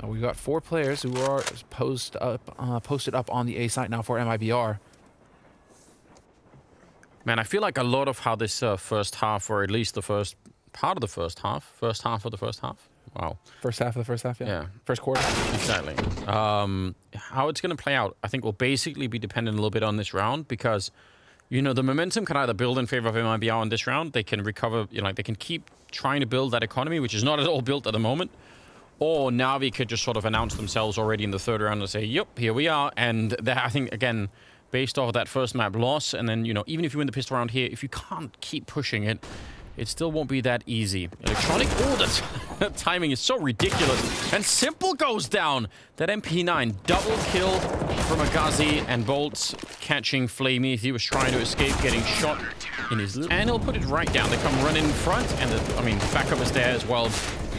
Now, we've got 4 players who are posted up on the A site now for MIBR. Man, I feel like a lot of how this first half, or at least the first part of the first half of the first half. Wow. First half of the first half, yeah. Yeah. First quarter. Exactly. How it's going to play out, I think, will basically be dependent a little bit on this round because, you know, the momentum can either build in favor of MIBR on this round. They can recover, you know, like they can keep trying to build that economy, which is not at all built at the moment. Or NaVi could just sort of announce themselves already in the third round and say, yep, here we are. And that, I think, again, based off of that first map loss, and then, you know, even if you win the pistol round here, if you can't keep pushing it, it still won't be that easy. Electronic, oh, the timing is so ridiculous. And Simple goes down. That MP9 double kill from Agazi, and Bolts catching Flamey. He was trying to escape getting shot in his little... And he'll put it right down. They come running in front, and I mean, backup is there as well.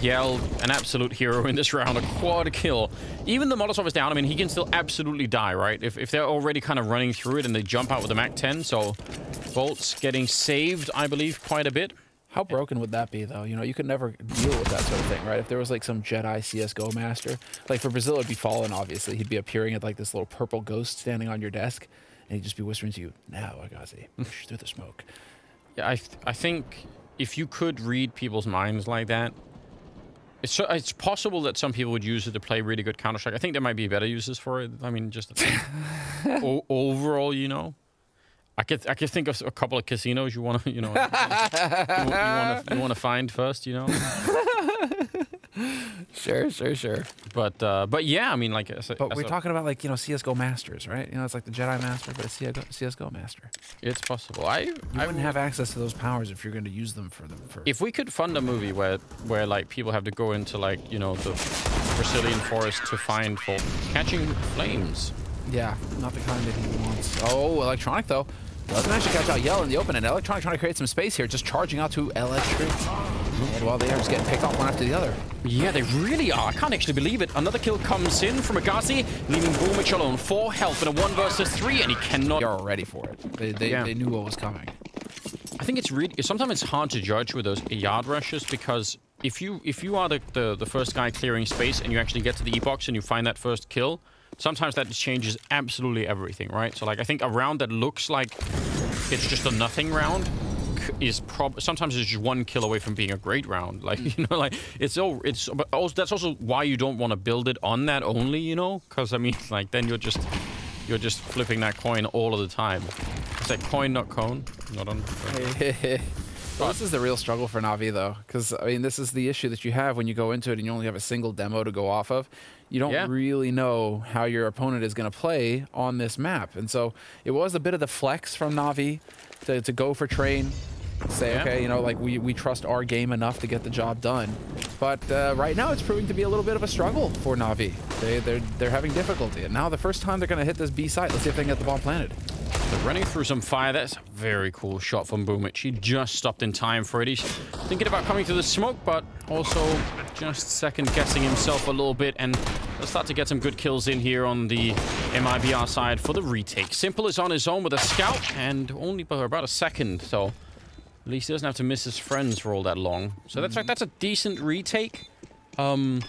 Yell, an absolute hero in this round, a quad kill. Even the Molotov is down. I mean, he can still absolutely die, right? If they're already kind of running through it and they jump out with a MAC-10, so Bolts getting saved, I believe, quite a bit. How broken would that be, though? You know, you could never deal with that sort of thing, right? If there was, like, some Jedi CSGO master, like, for Brazil, it'd be Fallen, obviously. He'd be appearing at, like, this little purple ghost standing on your desk, and he'd just be whispering to you, now, Agazi, push through the smoke. Yeah, I think if you could read people's minds like that, it's possible that some people would use it to play really good Counter-Strike. I think there might be better uses for it. I mean, just overall, you know. I could think of a couple of casinos you want to, you know, you want to find first, you know. Sure. But yeah, I mean, like. But we're talking about, like, you know, CSGO masters, right? You know, it's like the Jedi master, but a CSGO master. It's possible. You wouldn't have access to those powers if you're going to use them for them. If we could fund a movie where like people have to go into, like, you know, the Brazilian forest to find for catching flames. Yeah, not the kind that he wants. Oh, Electronic though. Doesn't actually catch out Yell in the open, and Electronic trying to create some space here, just charging out to Electric. And while they are just getting picked off one after the other. Yeah, they really are. I can't actually believe it. Another kill comes in from Agazi, leaving Boomich alone. 4 health in a 1 versus 3, and he cannot... They're ready for it. They knew what was coming. I think it's really... Sometimes it's hard to judge with those yard rushes, because if you are the first guy clearing space and you actually get to the E-box and you find that first kill, sometimes that changes absolutely everything, right? So, like, I think a round that looks like it's just a nothing round is sometimes it's just 1 kill away from being a great round. Like, you know, like but also, that's also why you don't want to build it on that only, you know, because I mean, like, then you're just flipping that coin all of the time. It's like coin, not cone, not on. Well, this is the real struggle for NaVi, though, because I mean, this is the issue that you have when you go into it and you only have a single demo to go off of. You don't really know how your opponent is going to play on this map, and so it was a bit of the flex from NaVi to go for train, say, okay, you know, like we trust our game enough to get the job done. But right now, it's proving to be a little bit of a struggle for NaVi. They're having difficulty, and now the first time they're going to hit this B site. Let's see if they can get the bomb planted. They're running through some fire. That's a very cool shot from Boomich. He just stopped in time for it. He's thinking about coming to the smoke, but also just second-guessing himself a little bit. And let's start to get some good kills in here on the MIBR side for the retake. Simple is on his own with a scout, and only for about a second. So at least he doesn't have to miss his friends for all that long. So that's a decent retake. Yeah,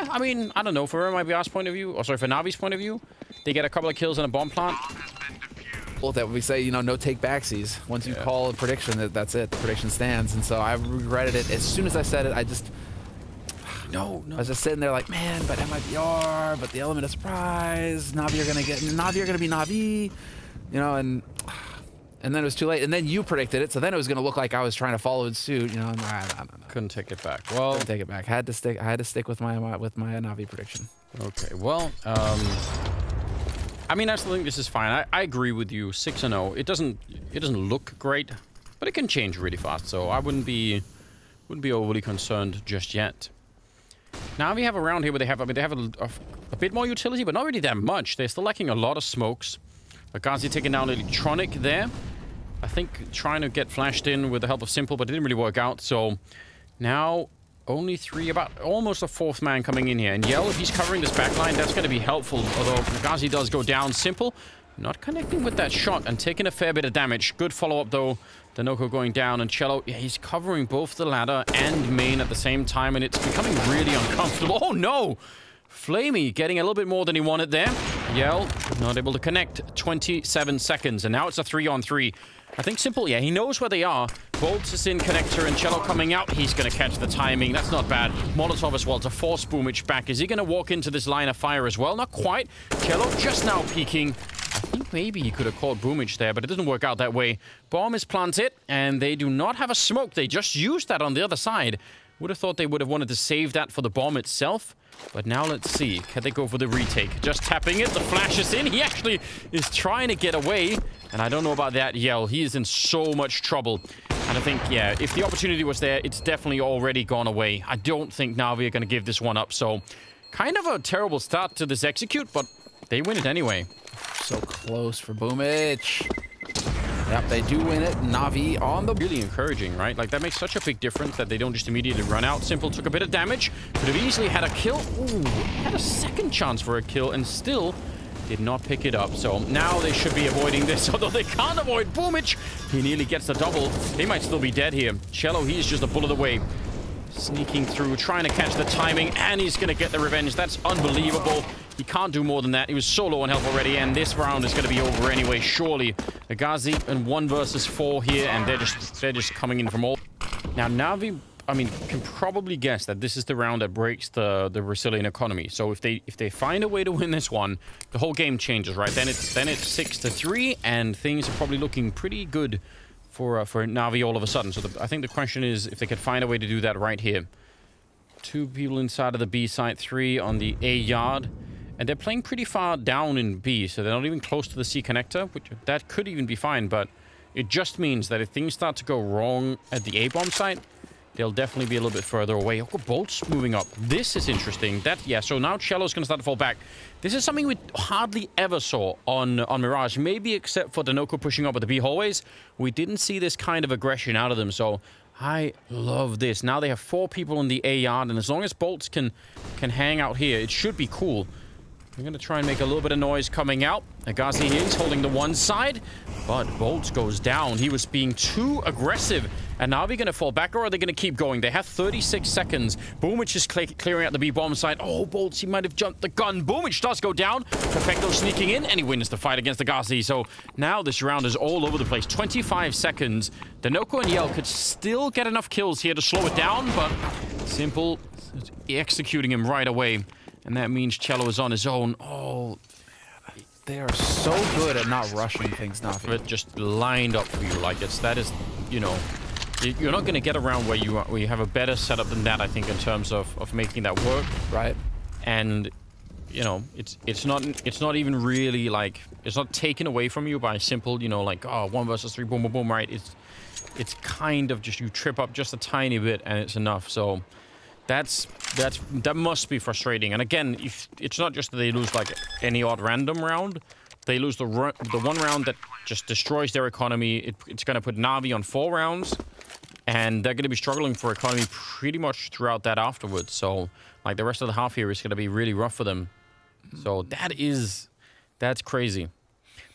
I mean, I don't know. For MIBR's point of view, or sorry, for NaVi's point of view, they get a couple of kills in a bomb plant. That we say, you know, no take backsies. Once you call a prediction, that's it. The prediction stands. And so I regretted it. As soon as I said it, I just... No. I was just sitting there like, man, but MIBR, but the element of surprise. NaVi are going to be NaVi. You know, and then it was too late. And then you predicted it, so then it was going to look like I was trying to follow in suit. You know, no. Couldn't take it back. Well, couldn't take it back. I had to stick with my NaVi prediction. Okay. Well, I mean, I still think this is fine. I agree with you. 6-0. It doesn't look great, but it can change really fast. So I wouldn't be overly concerned just yet. Now we have a round here where they have a bit more utility, but not really that much. They're still lacking a lot of smokes. Agazi taking down Electronic there. I think trying to get flashed in with the help of Simple, but it didn't really work out. So now Only 3, about almost a 4th man coming in here. And Yell, if he's covering this backline, that's going to be helpful. Although Gazi does go down. Simple, not connecting with that shot and taking a fair bit of damage. Good follow-up, though. Denoco going down, and Cello, yeah, he's covering both the ladder and main at the same time, and it's becoming really uncomfortable. Oh, no! Flamey getting a little bit more than he wanted there. Yell, not able to connect. 27 seconds, and now it's a 3-on-3. I think Simple, yeah, he knows where they are. Bolts is in connector and Cello coming out. He's going to catch the timing. That's not bad. Molotov as well to force Boomich back. Is he going to walk into this line of fire as well? Not quite. Cello just now peeking. I think maybe he could have caught Boomich there, but it didn't work out that way. Bomb is planted, and they do not have a smoke. They just used that on the other side. Would have thought they would have wanted to save that for the bomb itself. But now let's see. Can they go for the retake? Just tapping it. The flash is in. He actually is trying to get away. And I don't know about that Yell. He is in so much trouble. And I think, yeah, if the opportunity was there, it's definitely already gone away. I don't think NaVi are going to give this one up. So kind of a terrible start to this execute, but they win it anyway. So close for Boomich. Yep, they do win it. NaVi on the... Really encouraging, right? Like, that makes such a big difference that they don't just immediately run out. Simple took a bit of damage. Could have easily had a kill. Ooh, had a second chance for a kill and still did not pick it up. So now they should be avoiding this, although they can't avoid Boomich. He nearly gets the double. He might still be dead here. Cello, he's just a bullet away. Sneaking through, trying to catch the timing, and he's going to get the revenge. That's unbelievable. He can't do more than that. He was so low on health already, and this round is going to be over anyway, surely. Agazi and 1 versus 4 here, and they're just coming in from all. Now, NaVi, I mean, can probably guess that this is the round that breaks the Brazilian economy. So if they find a way to win this one, the whole game changes, right? Then it's 6-3, and things are probably looking pretty good for NaVi all of a sudden. So I think the question is if they could find a way to do that right here. 2 people inside of the B site, 3 on the A yard. And they're playing pretty far down in B, so they're not even close to the C connector, which that could even be fine, but it just means that if things start to go wrong at the A-bomb site, they'll definitely be a little bit further away. Oh, Bolt's moving up. This is interesting. Yeah, so now Cello's going to start to fall back. This is something we hardly ever saw on Mirage, maybe except for Denoco pushing up at the B hallways. We didn't see this kind of aggression out of them, so I love this. Now they have 4 people in the A yard, and as long as Bolts can hang out here, it should be cool. We're going to try and make a little bit of noise coming out. Agazi here is holding the one side, but Bolts goes down. He was being too aggressive. And now they're going to fall back, or are they going to keep going? They have 36 seconds. Boomich is clearing out the B-bomb side. Oh, Bolts, he might have jumped the gun. Boomich does go down. Perfecto sneaking in, and he wins the fight against Agazi. So now this round is all over the place. 25 seconds. Denoco and Yell could still get enough kills here to slow it down, but Simple executing him right away. And that means Cello is on his own. Oh, they are so good at not rushing things, NaVi. But just lined up for you. Like, that is, you know, you're not going to get around where you have a better setup than that, I think, in terms of making that work. Right. And, you know, it's not even really, like, it's not taken away from you by Simple, you know, like, oh, 1 versus 3, boom, boom, boom, right? It's kind of just, you trip up just a tiny bit and it's enough. So that must be frustrating. And again, it's not just that they lose like any odd random round. They lose the one round that just destroys their economy. It's going to put NaVi on 4 rounds, and they're going to be struggling for economy pretty much throughout that afterwards. So like the rest of the half here is going to be really rough for them. So that's crazy.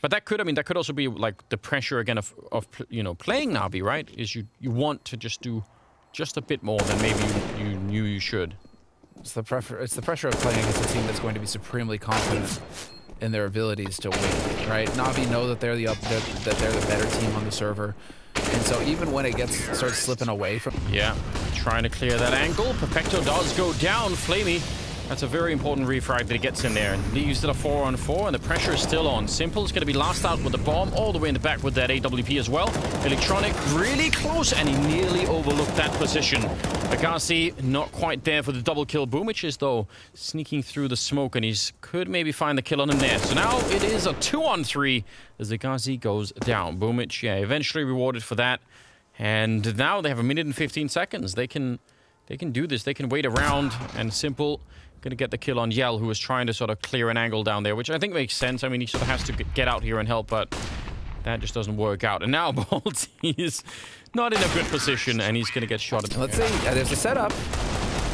But that could also be like the pressure again of you know, playing NaVi, right? Is you want to just do just a bit more than maybe you knew you should. It's the pressure of playing against a team that's going to be supremely confident in their abilities to win, right? NaVi know that they're the better team on the server, and so even when it starts slipping away from... Yeah, trying to clear that angle. Perfecto does go down. Flamey, that's a very important refrag that he gets in there, and leaves it a 4-on-4, and the pressure is still on. Simple's going to be last out with the bomb, all the way in the back with that AWP as well. Electronic really close, and he nearly overlooked that position. Agazi not quite there for the double kill. Boomich is, though, sneaking through the smoke, and he's could maybe find the kill on him there. So now it is a 2-on-3 as Agazi goes down. Boomich, yeah, eventually rewarded for that. And now they have 1 minute and 15 seconds. They can do this. They can wait around, and Simple going to get the kill on Yell, who was trying to sort of clear an angle down there, which I think makes sense. I mean, he sort of has to get out here and help, but that just doesn't work out. And now Bolt, he's not in a good position, and he's going to get shot at. Let's see. There's a setup.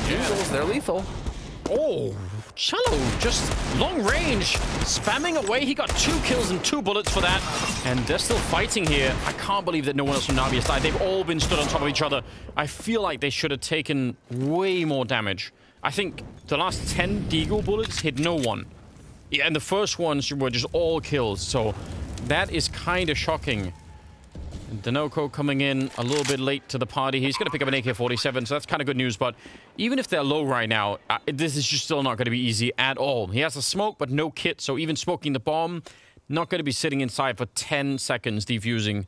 Diesels, they're lethal. Oh, Cello, just long range, spamming away. He got 2 kills and 2 bullets for that. And they're still fighting here. I can't believe that no one else from NaVi has died. They've all been stood on top of each other. I feel like they should have taken way more damage. I think the last 10 Deagle bullets hit no one. Yeah, and the first ones were just all kills. So that is kind of shocking. Denoco coming in a little bit late to the party. He's going to pick up an AK-47, so that's kind of good news. But even if they're low right now, this is just still not going to be easy at all. He has a smoke, but no kit, so even smoking the bomb, not going to be sitting inside for 10 seconds defusing.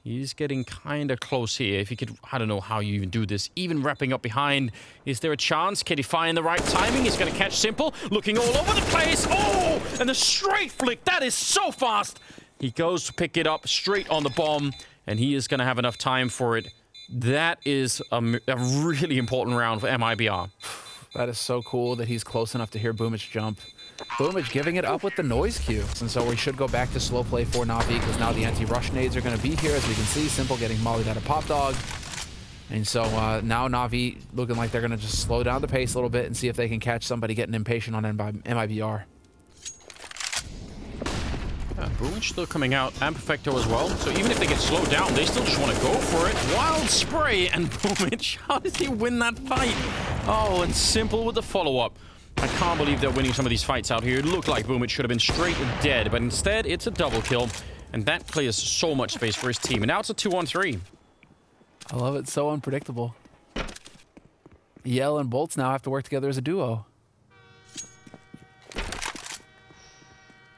He's getting kind of close here. If he could, I don't know how you even do this. Even wrapping up behind. Is there a chance? Can he find the right timing? He's going to catch Simple. Looking all over the place. Oh! And the straight flick. That is so fast. He goes to pick it up straight on the bomb. And he is going to have enough time for it. That is a really important round for MIBR. That is so cool that he's close enough to hear Boomich jump. Boomich giving it up with the noise cue. And so we should go back to slow play for NaVi because now the anti-rush nades are going to be here. As we can see, Simple getting mollied out of Pop Dog. And so now NaVi looking like they're going to just slow down the pace a little bit and see if they can catch somebody getting impatient on MIBR. Boomich still coming out, and Perfecto as well. So even if they get slowed down, they still just want to go for it. Wild spray, and Boomich, how does he win that fight? Oh, and Simple with the follow-up. I can't believe they're winning some of these fights out here. It looked like Boomich should have been straight dead, but instead, it's a double kill. And that clears so much space for his team. And now it's a 2-on-3. I love it. So unpredictable. Yell and Bolts now have to work together as a duo.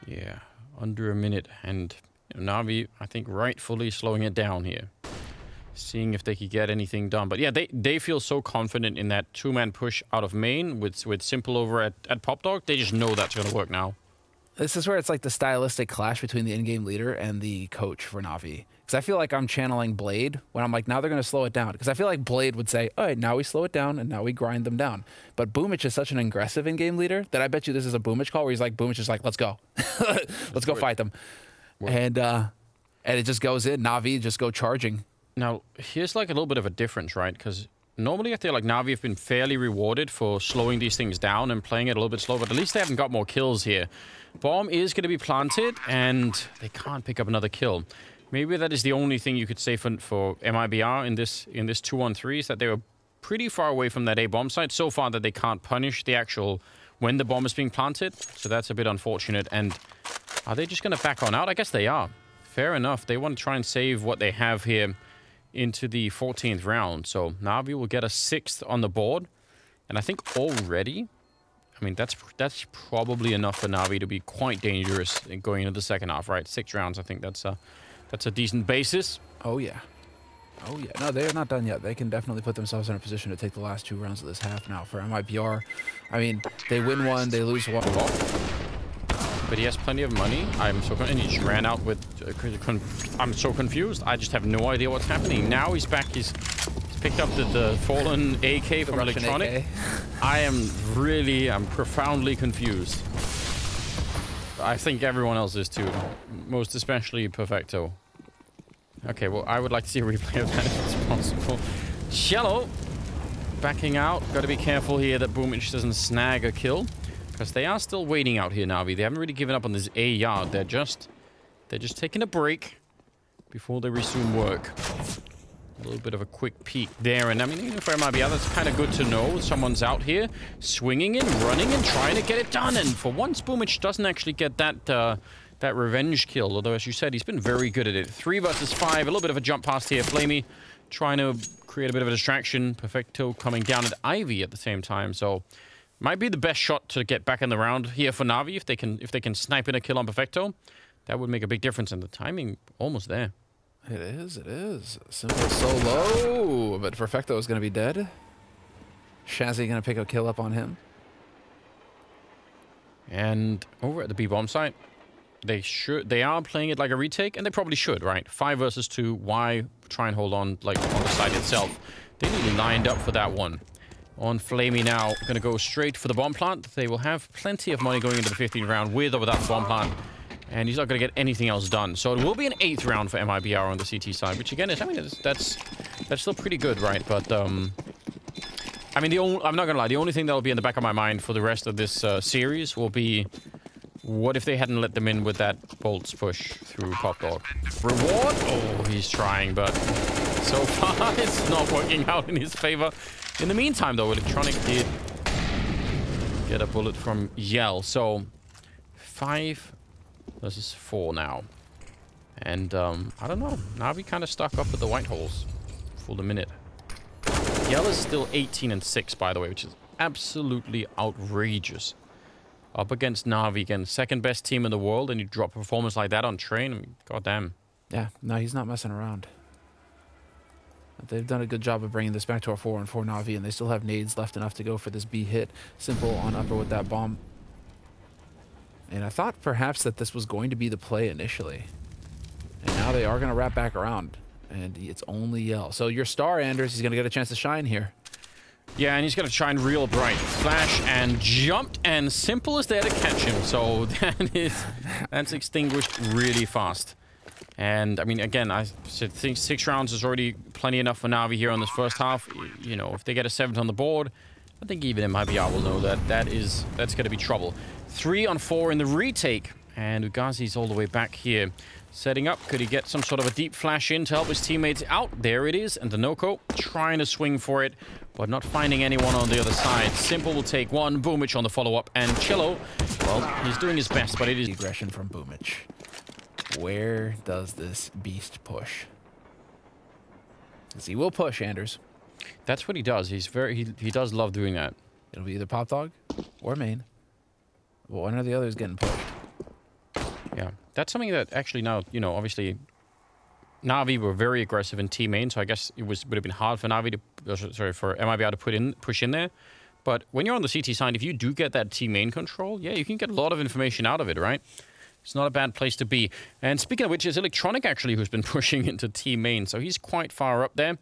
Yeah. Under a minute, and NaVi, I think, rightfully slowing it down here. Seeing if they could get anything done. But yeah, they feel so confident in that 2-man push out of main with Simple over at Pop Dog. They just know that's going to work now. This is where it's like the stylistic clash between the in-game leader and the coach for NaVi. Because I feel like I'm channeling Blade when I'm like, now they're going to slow it down. Because I feel like Blade would say, all right, now we slow it down and now we grind them down. But Boomich is such an aggressive in-game leader that I bet you this is a Boomich call where he's like, Boomich is like, let's go. Let's go fight them. And it just goes in. NaVi just go charging. Now, here's like a little bit of a difference, right? Because normally I feel like NaVi have been fairly rewarded for slowing these things down and playing it a little bit slow, but at least they haven't got more kills here. Bomb is going to be planted, and they can't pick up another kill. Maybe that is the only thing you could say for MIBR in this 2-on-3 is that they were pretty far away from that A-bomb site so far that they can't punish the actual when the bomb is being planted. So that's a bit unfortunate. And are they just going to back on out? I guess they are. Fair enough. They want to try and save what they have here into the 14th round. So NaVi will get a 6th on the board. And I think already, I mean, that's probably enough for NaVi to be quite dangerous in going into the second half, right? 6 rounds, I think that's a decent basis. Oh, yeah. Oh, yeah. No, they're not done yet. They can definitely put themselves in a position to take the last 2 rounds of this half now for MIBR. I mean, they win one, they lose one. But he has plenty of money. I'm so and he just ran out with. I'm so confused. I just have no idea what's happening. Now he's back. He's picked up the fallen AK from Electronic. I'm profoundly confused. I think everyone else is too. Most especially Perfecto. Okay, well, I would like to see a replay of that if it's possible. Cello backing out. Got to be careful here that Boomich doesn't snag a kill. Because they are still waiting out here, NaVi. They haven't really given up on this A yard. They're just taking a break before they resume work. A little bit of a quick peek there. And I mean, even for MIBR, that's kind of good to know. Someone's out here swinging and running and trying to get it done. And for once, Boomich doesn't actually get that revenge kill. Although, as you said, he's been very good at it. 3 versus 5. A little bit of a jump past here. Flamey trying to create a bit of a distraction. Perfecto coming down at Ivy at the same time. So might be the best shot to get back in the round here for NaVi if they can snipe in a kill on Perfecto. That would make a big difference, and the timing almost there. It is, it is. Simple so low, but Perfecto is going to be dead. Shazzy going to pick a kill up on him. And over at the B-bomb site, they are playing it like a retake, and they probably should, right? 5 versus 2, why try and hold on like on the site itself? They need lined up for that one. On Flamey now, going to go straight for the bomb plant. They will have plenty of money going into the 15th round with or without the bomb plant. And he's not going to get anything else done. So it will be an 8th round for MIBR on the CT side, which again is, I mean, that's still pretty good, right? But I mean, I'm not gonna lie. The only thing that'll be in the back of my mind for the rest of this series will be, what if they hadn't let them in with that bolts push through Pop Dog? Reward? Oh, he's trying, but so far it's not working out in his favor. In the meantime, though, Electronic did get a bullet from Yell. So 5 versus 4 now. And I don't know. Navi kind of stuck up with the white holes for the minute. Yell is still 18 and 6, by the way, which is absolutely outrageous. Up against Navi, again, second best team in the world, and you drop a performance like that on Train. I mean, goddamn. Yeah, no, he's not messing around. They've done a good job of bringing this back to our 4-on-4 Navi, and they still have nades left enough to go for this B hit. Simple on upper with that bomb. And I thought perhaps that this was going to be the play initially. And now they are going to wrap back around. And it's only Yell. So your star, Anders, he's going to get a chance to shine here. Yeah, and he's going to shine real bright. Flash and jumped, and Simple is there to catch him. So that's extinguished really fast. And, I mean, again, I think 6 rounds is already plenty enough for Navi here on this first half. You know, if they get a 7th on the board, I think even MIBR will know that that's going to be trouble. 3 on 4 in the retake. And Ugazi's all the way back here. Setting up, could he get some sort of a deep flash in to help his teammates out? There it is, and Danoko trying to swing for it, but not finding anyone on the other side. Simple will take one, Boomich on the follow-up, and Chillo, well, he's doing his best, but it is... Aggression from Boomich. Where does this beast push? Because he will push, Anders. That's what he does. He's he does love doing that. It'll be either Pop Dog or main. Well, one or the other is getting pushed. Yeah, that's something that actually now, you know, obviously Navi were very aggressive in T main, so I guess it would have been hard for Navi to, for MIBR to push in there. But when you're on the CT side, if you do get that T main control, yeah, you can get a lot of information out of it, right? It's not a bad place to be. And speaking of which, is Electronic actually who's been pushing into T main, so he's quite far up there.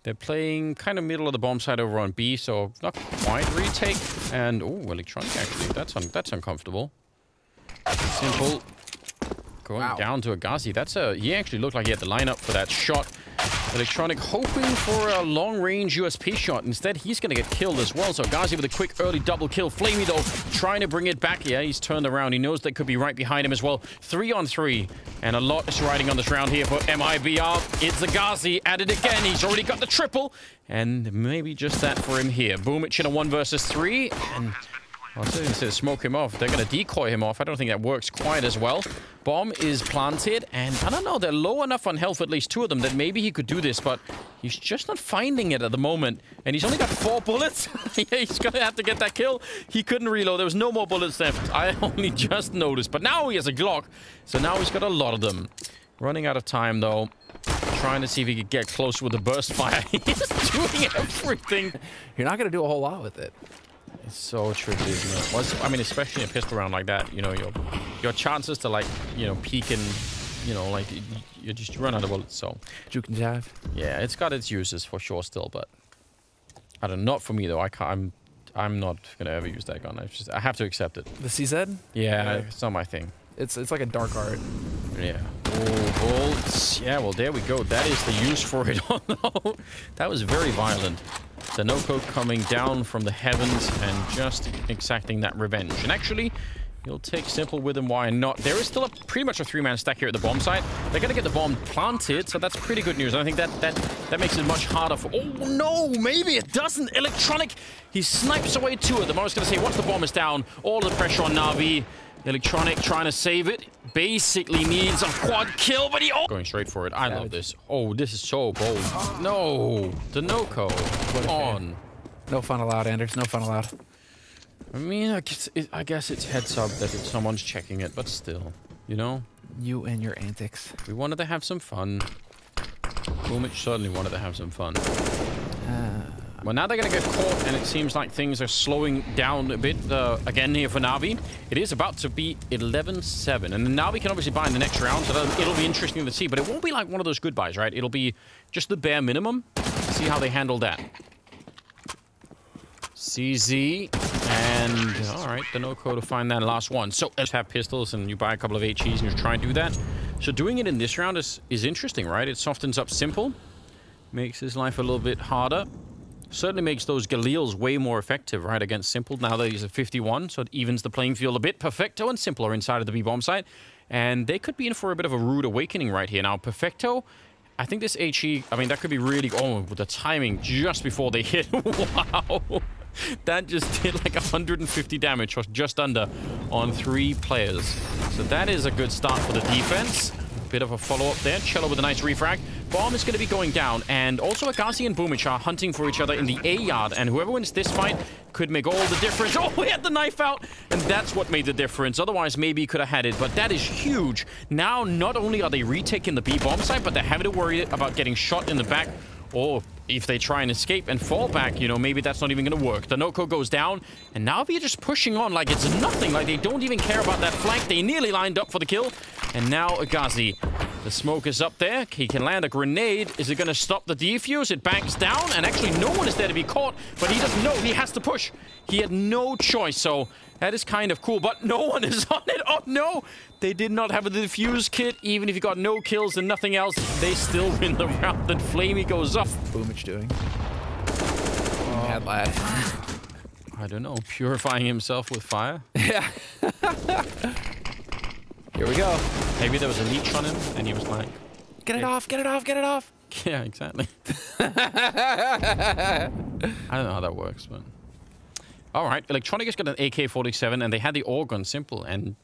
They're playing kind of middle of the bomb side over on B, so not quite retake. And oh, Electronic actually, that's uncomfortable. Simple. Going down to Agazi. He actually looked like he had the lineup for that shot. Electronic hoping for a long-range USP shot. Instead, he's going to get killed as well. So Agazi with a quick early double kill. Flamey, though, trying to bring it back. Yeah, he's turned around. He knows they could be right behind him as well. 3 on 3. And a lot is riding on this round here for MIBR. It's Agazi at it again. He's already got the triple. And maybe just that for him here. Boomich in a 1 versus 3. And... well, instead of smoke him off, they're going to decoy him off. I don't think that works quite as well. Bomb is planted, and I don't know, they're low enough on health, at least 2 of them, that maybe he could do this, but he's just not finding it at the moment. And he's only got 4 bullets. Yeah, he's going to have to get that kill. He couldn't reload. There was no more bullets left. I only just noticed. But now he has a Glock, so now he's got a lot of them. Running out of time, though. Trying to see if he could get close with the burst fire. He's doing everything. You're not going to do a whole lot with it. It's so tricky, isn't it? Well, I mean, especially in a pistol round like that, you know, your chances to, like, you know, peek and, you know, like, you just run out of bullets, so. Juke and jab. Yeah, it's got its uses for sure still, but I don't know, not for me, though. I'm not going to ever use that gun. I have to accept it. The CZ? Yeah, it's not my thing. It's like a dark art. Yeah. Oh, bolts. Yeah, well, there we go. That is the use for it. Oh, no. That was very violent. The no-code coming down from the heavens and just exacting that revenge. And actually, he'll take Simple with him. Why not? There is still pretty much a 3-man stack here at the bomb site. They're going to get the bomb planted, so that's pretty good news. And I think that makes it much harder for... oh, no! Maybe it doesn't! Electronic! He snipes away 2 of them. I was going to say, once the bomb is down, all the pressure on Navi. Electronic trying to save it. Basically needs a quad kill, but he... oh! Going straight for it. I love this. Oh, this is so bold. No! The no-co. Come on. No fun allowed, Anders. No fun allowed. I mean, I guess it's heads up that someone's checking it, but still. You know? You and your antics. We wanted to have some fun. Boomich certainly wanted to have some fun. Well, now they're going to get caught, and it seems like things are slowing down a bit again here for Navi. It is about to be 11-7, and Navi can obviously buy in the next round, so it'll be interesting to see. But it won't be like one of those good buys, right? It'll be just the bare minimum. See how they handle that. CZ, and all right, the no-co to find that last one. So let's have pistols, and you buy a couple of HEs, and you try and do that. So doing it in this round is interesting, right? It softens up Simple, makes his life a little bit harder. certainly makes those Galeals way more effective, right, against Simple. Now that he's at 51, so it evens the playing field a bit. Perfecto and Simple are inside of the B-bomb site, and they could be in for a bit of a rude awakening right here. Now, Perfecto, I think this HE, I mean, that could be really... Oh, with the timing just before they hit. Wow. That just did like 150 damage, or just under, on 3 players. So that is a good start for the defense. Bit of a follow-up there. Cello with a nice refrag. Bomb is going to be going down, and also Agassi and Boomich are hunting for each other in the A yard, and whoever wins this fight could make all the difference. Oh, he had the knife out, and that's what made the difference. Otherwise, maybe he could have had it, but that is huge. Now, not only are they retaking the B-bomb site, but they're having to worry about getting shot in the back, or if they try and escape and fall back, you know, maybe that's not even going to work. The Noko goes down, and now they're just pushing on like it's nothing. Like they don't even care about that flank. They nearly lined up for the kill. And now Agassi, the smoke is up there. He can land a grenade. Is it going to stop the defuse? It banks down, and actually no one is there to be caught, but he doesn't know. He has to push. He had no choice, so that is kind of cool, but no one is on it. Oh, no. They did not have a defuse kit. Even if you got no kills and nothing else, they still win the round. And Flamey goes off. Boomich doing? Mad lad. I don't know. Purifying himself with fire? Yeah. Here we go. Maybe there was a leech on him, and he was like... Get it off, get it off, get it off! Yeah, exactly. I don't know how that works, but... Alright, Electronic has got an AK-47, and they had the AUG on Simple, and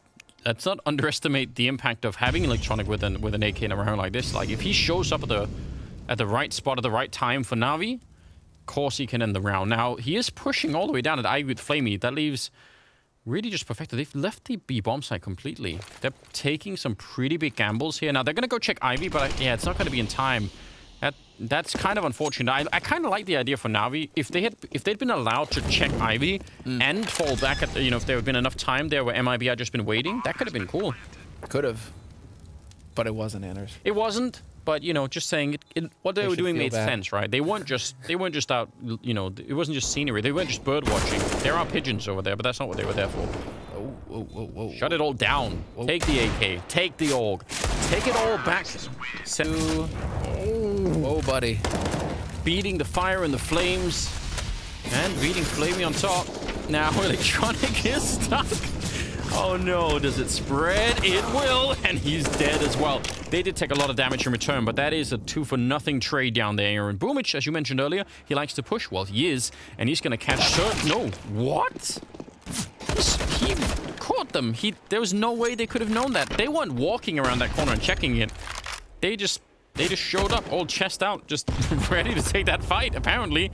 let's not underestimate the impact of having Electronic with an AK in a round like this. Like, if he shows up at the right spot at the right time for Navi, of course he can end the round. Now, he is pushing all the way down at Ivy with Flamey. That leaves... really just perfected. They've left the B-bomb site completely. They're taking some pretty big gambles here. Now, they're going to go check Ivy, but yeah, it's not going to be in time. That's kind of unfortunate. I kind of like the idea for Navi. If they'd been allowed to check Ivy and fall back at, you know, if there had been enough time there where MIBR had just been waiting, that could have been cool. Could have. But it wasn't, Anders. It wasn't. But, you know, just saying, what they were doing made sense, right? They weren't just out, you know, it wasn't just scenery. They weren't just bird watching. There are pigeons over there, but that's not what they were there for. Whoa, whoa, whoa, whoa. Shut it all down. Whoa. Take the AK. Take the AUG. Take it all back. Oh, buddy. Beating the fire and the flames. And beating Flamey on top. Now, Electronic is stuck. Oh no, does it spread? It will, and he's dead as well. They did take a lot of damage in return, but that is a 2-for-nothing trade down there, Aaron. Boomich, as you mentioned earlier, he likes to push. Well, he is, and he's going to catch Sir. No, what? He caught them. There was no way they could have known that. They weren't walking around that corner and checking it. They just showed up, all chest out, just ready to take that fight, apparently.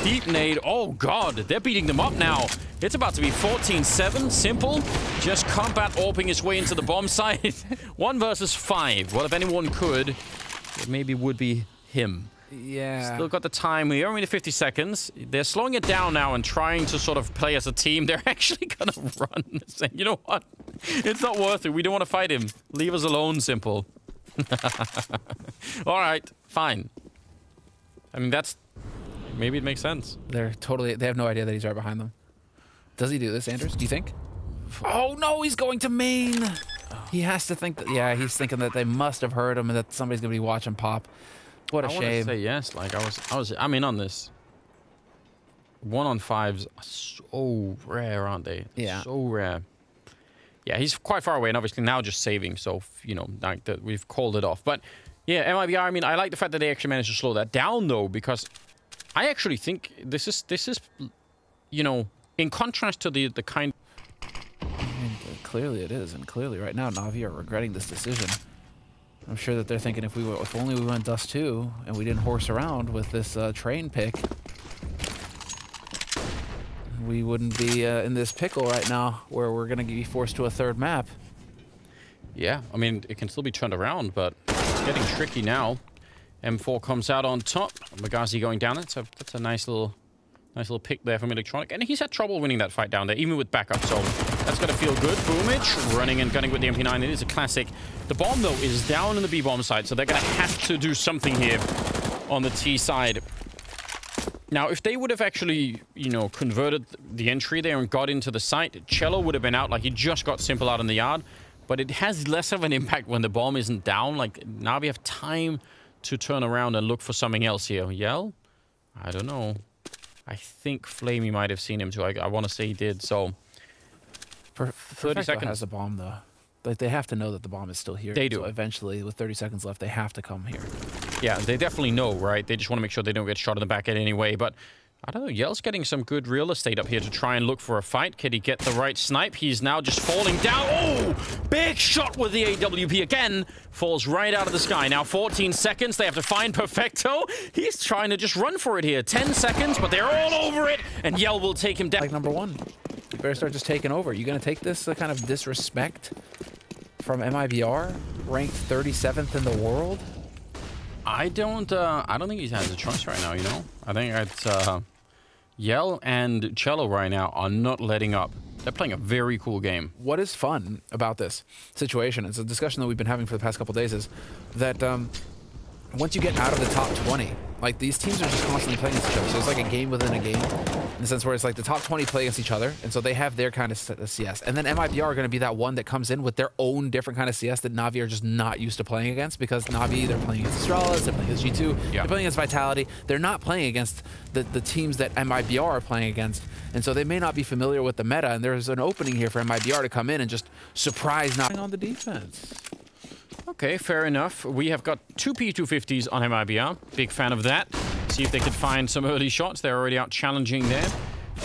Deep nade. Oh, God. They're beating them up now. It's about to be 14-7. Simple. Just combat orping his way into the bomb site. 1 versus 5. Well, if anyone could, it maybe would be him. Yeah. Still got the time. We're only 50 seconds. They're slowing it down now and trying to sort of play as a team. They're actually going to run. Saying, you know what? It's not worth it. We don't want to fight him. Leave us alone, Simple. All right, fine. I mean, maybe it makes sense. They have no idea that he's right behind them. Does he do this, Anders? Do you think? Oh no, he's going to main. He has to think that. Yeah, he's thinking that they must have heard him and that somebody's gonna be watching pop. What a shame. I want to say yes. Like I'm in on this. 1-on-5s are so rare, aren't they? Yeah. So rare. Yeah, he's quite far away, and obviously now just saving, so, you know, like we've called it off. But, yeah, MIBR, I mean, I like the fact that they actually managed to slow that down, though, because I actually think this is, you know, in contrast to the kind... I mean, clearly it is, and clearly right now Navi are regretting this decision. I'm sure that they're thinking if only we went Dust 2 and we didn't horse around with this train pick, we wouldn't be in this pickle right now where we're going to be forced to a 3rd map. Yeah, I mean, it can still be turned around, but it's getting tricky now. M4 comes out on top. Magazi going down. That's a nice little pick there from Electronic. And he's had trouble winning that fight down there, even with backup, so that's going to feel good. Boomich running and gunning with the MP9. It is a classic. The bomb, though, is down in the B-bomb side, so they're going to have to do something here on the T side. Now, if they would have actually, you know, converted the entry there and got into the site, Cello would have been out. Like, he just got Simple out in the yard. But it has less of an impact when the bomb isn't down. Like, now we have time to turn around and look for something else here. Yell? I don't know. I think Flamey might have seen him too. I want to say he did. So, for 30 seconds. Has the bomb though. Like they have to know that the bomb is still here. They do. So eventually, with 30 seconds left, they have to come here. Yeah, they definitely know, right? They just want to make sure they don't get shot in the back end anyway. But I don't know. Yell's getting some good real estate up here to try and look for a fight. Can he get the right snipe? He's now just falling down. Oh, big shot with the AWP again. Falls right out of the sky. Now 14 seconds. They have to find Perfecto. He's trying to just run for it here. 10 seconds, but they're all over it. And Yell will take him down. Like number one. You better start just taking over. You gonna take this kind of disrespect from MIBR, ranked 37th in the world? I don't think he has a choice right now, you know? I think it's Yell and Cello right now are not letting up. They're playing a very cool game. What is fun about this situation, it's a discussion that we've been having for the past couple days, is that once you get out of the top 20, like these teams are just constantly playing against each other. So it's like a game within a game, in the sense where it's like the top 20 play against each other, and so they have their kind of CS. And then MIBR are going to be that one that comes in with their own different kind of CS that Navi are just not used to playing against, because Navi, they're playing against Astralis, they're playing against G2, they're playing against Vitality. They're not playing against the teams that MIBR are playing against, and so they may not be familiar with the meta, and there's an opening here for MIBR to come in and just surprise Navi on the defense. Okay, fair enough. We have got 2 P250s on MIBR. Big fan of that. See if they could find some early shots. They're already out challenging there.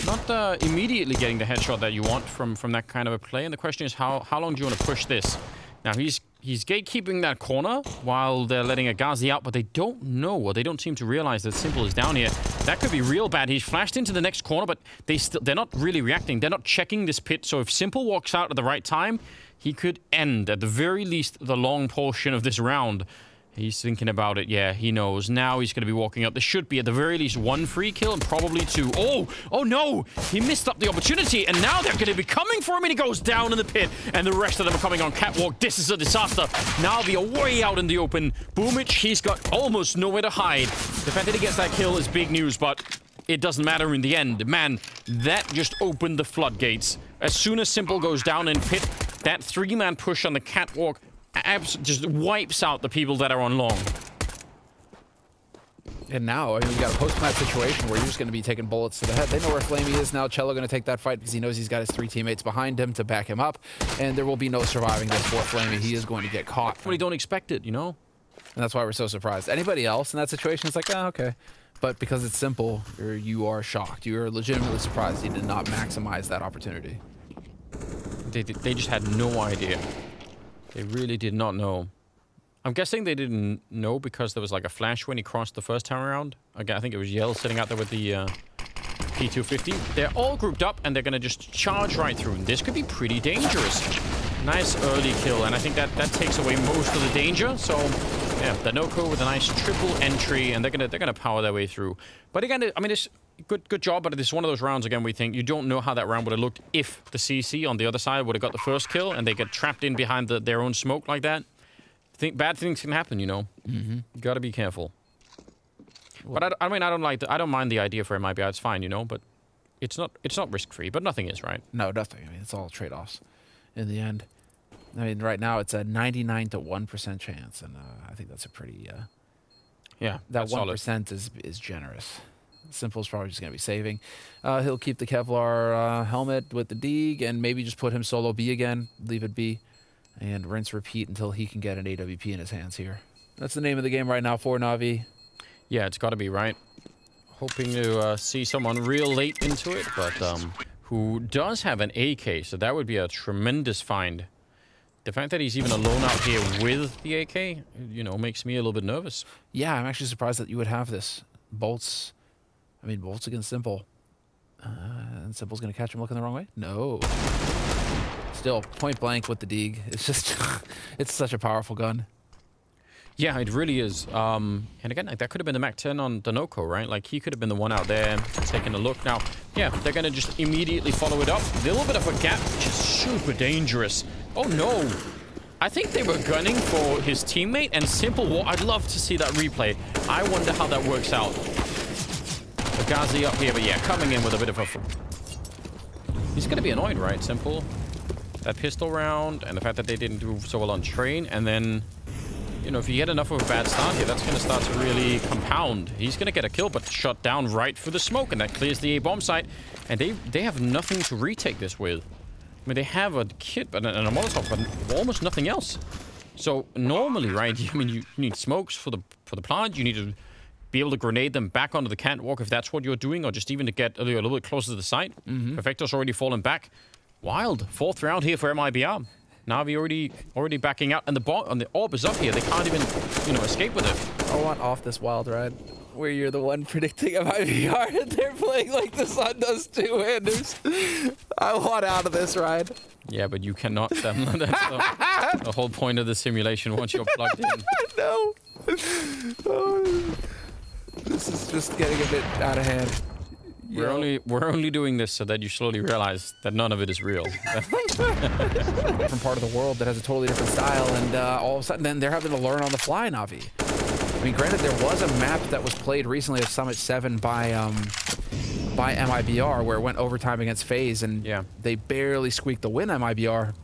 Not immediately getting the headshot that you want from that kind of a play. And the question is, how long do you want to push this? Now, he's gatekeeping that corner while they're letting a Ghazi out, but they don't know, or they don't seem to realize that Simple is down here. That could be real bad. He's flashed into the next corner, but they're not really reacting. They're not checking this pit. So if Simple walks out at the right time, he could end, at the very least, the long portion of this round. He's thinking about it. Yeah, he knows. Now he's going to be walking up. There should be, at the very least, 1 free kill and probably 2. Oh no! He missed up the opportunity, and now they're going to be coming for him, and he goes down in the pit, and the rest of them are coming on catwalk. This is a disaster. Navi are way out in the open. Boomich, he's got almost nowhere to hide. The fact that he gets that kill is big news, but it doesn't matter in the end. Man, that just opened the floodgates. As soon as Simple goes down in pit, that 3-man push on the catwalk just wipes out the people that are on long. And now, I mean, we got a post-match situation where you're just going to be taking bullets to the head. They know where Flamey is now. Cello going to take that fight because he knows he's got his 3 teammates behind him to back him up. And there will be no surviving this for Flamey. He is going to get caught. But you don't expect it, you know? And that's why we're so surprised. Anybody else in that situation is like, oh, okay. But because it's Simple, you are shocked. You are legitimately surprised he did not maximize that opportunity. They just had no idea. They really did not know. I'm guessing they didn't know because there was like a flash when he crossed the first time around. Again, I think it was Yell sitting out there with the P250. They're all grouped up, and they're going to just charge right through. And this could be pretty dangerous. Nice early kill, and I think that takes away most of the danger. So, yeah, the Noko with a nice triple entry, and they're gonna power their way through. But again, I mean, it's good job, but it's one of those rounds, again, we think you don't know how that round would have looked if the CC on the other side would have got the first kill and they get trapped in behind their own smoke like that. Bad things can happen, you know. You gotta be careful. But I mean, I don't mind the idea for MIBR. It's fine, you know. But it's not risk-free. But nothing is, right? No, nothing. I mean, it's all trade-offs in the end. I mean, right now it's a 99 to 1% chance, and I think that's a pretty yeah. That 1% is generous. Simple's probably just going to be saving. He'll keep the Kevlar helmet with the Deeg and maybe just put him solo B again, leave it B, and rinse repeat until he can get an AWP in his hands here. That's the name of the game right now for Navi. Yeah, it's got to be, right? Hoping to see someone real late into it, but who does have an AK, so that would be a tremendous find. The fact that he's even alone out here with the AK, you know, makes me a little bit nervous. Yeah, I'm actually surprised that you would have this. Bolts against Simple. And Simple's going to catch him looking the wrong way? No. Still, point blank with the Deeg. It's just, it's such a powerful gun. Yeah, it really is. And again, like, that could have been the MAC-10 on Danoko, right? Like, he could have been the one out there taking a look. Now, yeah, they're going to just immediately follow it up. A little bit of a gap, which is super dangerous. Oh, no. I think they were gunning for his teammate and Simple. I'd love to see that replay. I wonder how that works out. Ghazi up here, but yeah, coming in with a bit of a... He's going to be annoyed, right, Simple? That pistol round and the fact that they didn't do so well on train, and then you know, if you get enough of a bad start here, that's going to start to really compound. He's going to get a kill, but shot down right through the smoke, and that clears the A bomb site. And they have nothing to retake this with. I mean, they have a kit and a Molotov, but almost nothing else. So normally, right? I mean, you need smokes for the plant. You need to be able to grenade them back onto the catwalk if that's what you're doing, or just even to get a little bit closer to the site. Perfecto's already fallen back. Wild 4th round here for MIBR. Navi already backing out, and the orb is up here. They can't even, you know, escape with it. I want off this wild ride where you're the one predicting MIBR and they're playing like the sun does two-handers. I want out of this ride. Yeah, but you cannot. That's the whole point of the simulation once you're plugged in. No. Oh, this is just getting a bit out of hand. We're only doing this so that you slowly realize that none of it is real. Different part of the world that has a totally different style, and all of a sudden, then they're having to learn on the fly, Navi. I mean, granted, there was a map that was played recently at Summit 7 by MIBR where it went overtime against FaZe, and they barely squeaked the win. MIBR.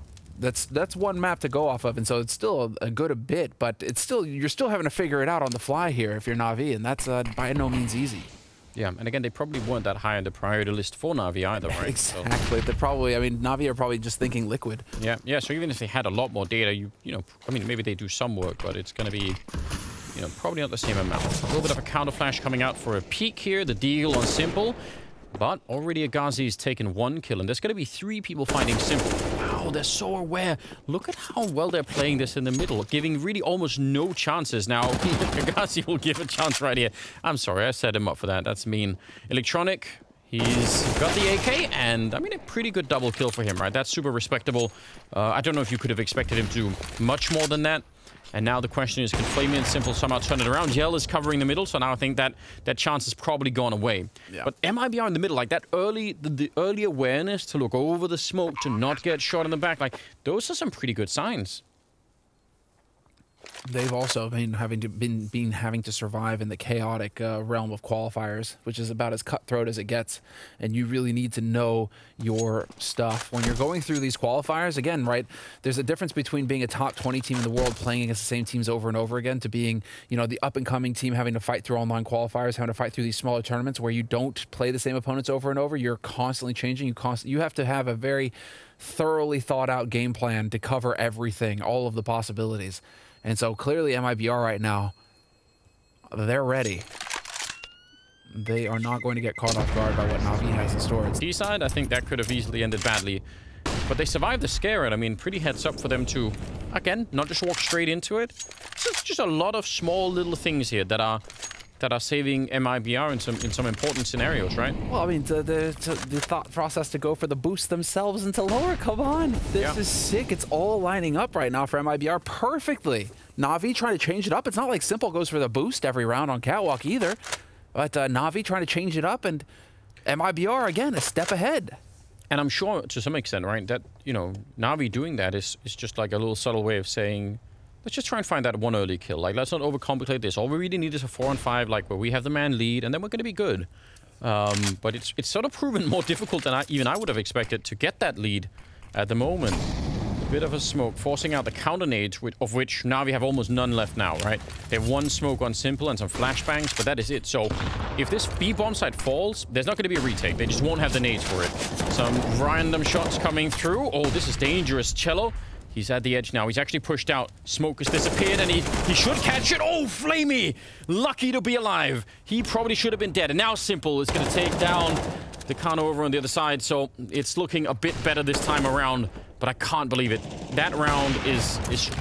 That's one map to go off of, and so it's still a good bit, but it's still you're still having to figure it out on the fly here if you're Navi, and that's by no means easy. Yeah, and again, they probably weren't that high on the priority list for Navi either, right? Exactly. They're probably, I mean, Navi are probably just thinking liquid. Yeah. So even if they had a lot more data, you know, I mean, maybe they do some work, but it's going to be, you know, probably not the same amount. A little bit of a counter flash coming out for a peek here. The deal on Simple, but already Agassi's taken 1 kill, and there's going to be 3 people fighting Simple. Wow, they're so aware. Look at how well they're playing this in the middle, giving really almost no chances. Now, Agassi will give a chance right here. I'm sorry, I set him up for that. That's mean. Electronic, he's got the AK, and I mean, a pretty good double kill for him, right? That's super respectable. I don't know if you could have expected him to do much more than that. And now the question is, can Flamey and Simple somehow turn it around? Yell is covering the middle, so now I think that chance has probably gone away. Yeah. But MIBR in the middle, like that early, the early awareness to look over the smoke, to not get shot in the back, like those are some pretty good signs. They've also been having to survive in the chaotic realm of qualifiers, which is about as cutthroat as it gets. And you really need to know your stuff when you're going through these qualifiers. Again, right? There's a difference between being a top 20 team in the world playing against the same teams over and over again, to being, you know, the up and coming team having to fight through online qualifiers, having to fight through these smaller tournaments where you don't play the same opponents over and over. You're constantly changing. You have to have a very thoroughly thought out game plan to cover everything, all of the possibilities. And so clearly MIBR right now, they're ready. They are not going to get caught off guard by what Navi has in store. D-side, I think that could have easily ended badly. But they survived the scare, and I mean, pretty heads up for them to, again, not just walk straight into it. It's just a lot of small little things here that are saving MIBR in some important scenarios, right? Well, I mean, the thought process to go for the boost themselves into lower, come on. This is sick. It's all lining up right now for MIBR perfectly. Navi trying to change it up. It's not like Simple goes for the boost every round on Catwalk either. But Navi trying to change it up, and MIBR, again, a step ahead. And I'm sure, to some extent, right, that, you know, Navi doing that is just like a little subtle way of saying, let's just try and find that one early kill. Like, let's not overcomplicate this. All we really need is a 4 on 5, like, where we have the man lead, and then we're going to be good. But it's sort of proven more difficult than even I would have expected to get that lead at the moment. Bit of a smoke, forcing out the counter nades, of which Navi have almost none left now, right? They have 1 smoke on Simple and some flashbangs, but that is it. So if this B bomb site falls, there's not going to be a retake. They just won't have the nades for it. Some random shots coming through. Oh, this is dangerous. Cello, he's at the edge now. He's actually pushed out. Smoke has disappeared, and he should catch it. Oh, Flamey! Lucky to be alive. He probably should have been dead. And now Simple is going to take down the counter over on the other side. So it's looking a bit better this time around. But I can't believe it. That round is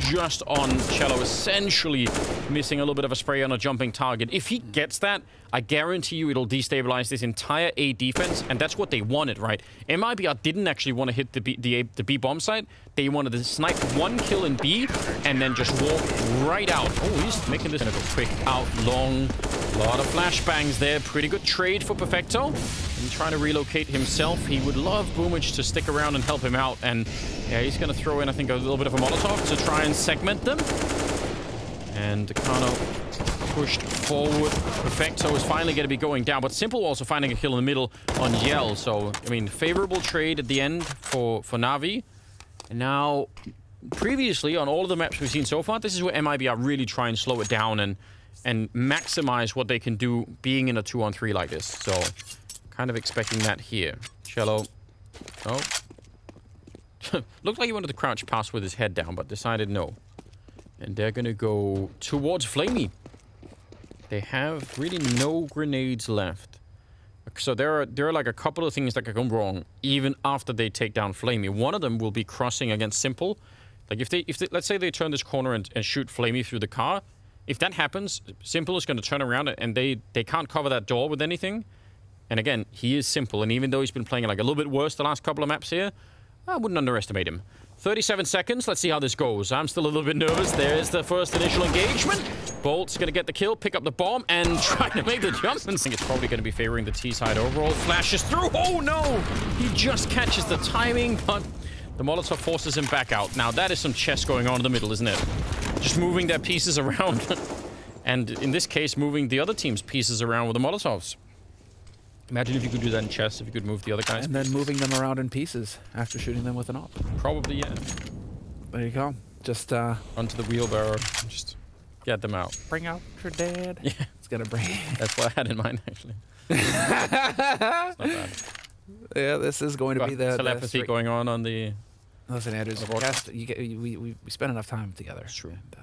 just on Cello, essentially missing a little bit of a spray on a jumping target. If he gets that, I guarantee you it'll destabilize this entire A defense, and that's what they wanted, right? MIBR didn't actually want to hit the B bomb site. They wanted to snipe 1 kill in B and then just walk right out. Oh, he's making this a quick out long. A lot of flashbangs there. Pretty good trade for Perfecto. And trying to relocate himself. He would love Boomage to stick around and help him out. And yeah, he's going to throw in, I think, a little bit of a Molotov to try and segment them. And Decano pushed forward. Perfecto is finally going to be going down, but Simple also finding a kill in the middle on Yell. So, I mean, favorable trade at the end for Navi. And now previously, on all of the maps we've seen so far, this is where MIBR really try and slow it down and maximize what they can do being in a 2-on-3 like this. So, kind of expecting that here. Cello. Oh. Looked like he wanted to crouch past with his head down, but decided no. And they're going to go towards Flamey. They have really no grenades left. So there are like a couple of things that can go wrong even after they take down Flamey. One of them will be crossing against Simple. Like if they let's say they turn this corner and shoot Flamey through the car. If that happens, Simple is going to turn around and they can't cover that door with anything. And again, he is Simple, and even though he's been playing like a little bit worse the last couple of maps here, I wouldn't underestimate him. 37 seconds. Let's see how this goes. I'm still a little bit nervous. There's the first initial engagement. Bolt's going to get the kill, pick up the bomb, and try to make the jump. I think it's probably going to be favoring the T side overall. Flashes through. Oh, no! He just catches the timing, but the Molotov forces him back out. Now, that is some chess going on in the middle, isn't it? Just moving their pieces around. And in this case, moving the other team's pieces around with the Molotovs. Imagine if you could do that in chess, if you could move the other guys. And then moving them around in pieces after shooting them with an op. Probably, yeah. There you go. Just, onto the wheelbarrow. Just get them out. Bring out your dad. Yeah. It's gonna bring... That's what I had in mind, actually. It's not bad. Yeah, this is going to be the... telepathy going on the... Listen, Andrews, we spend enough time together. It's true. And,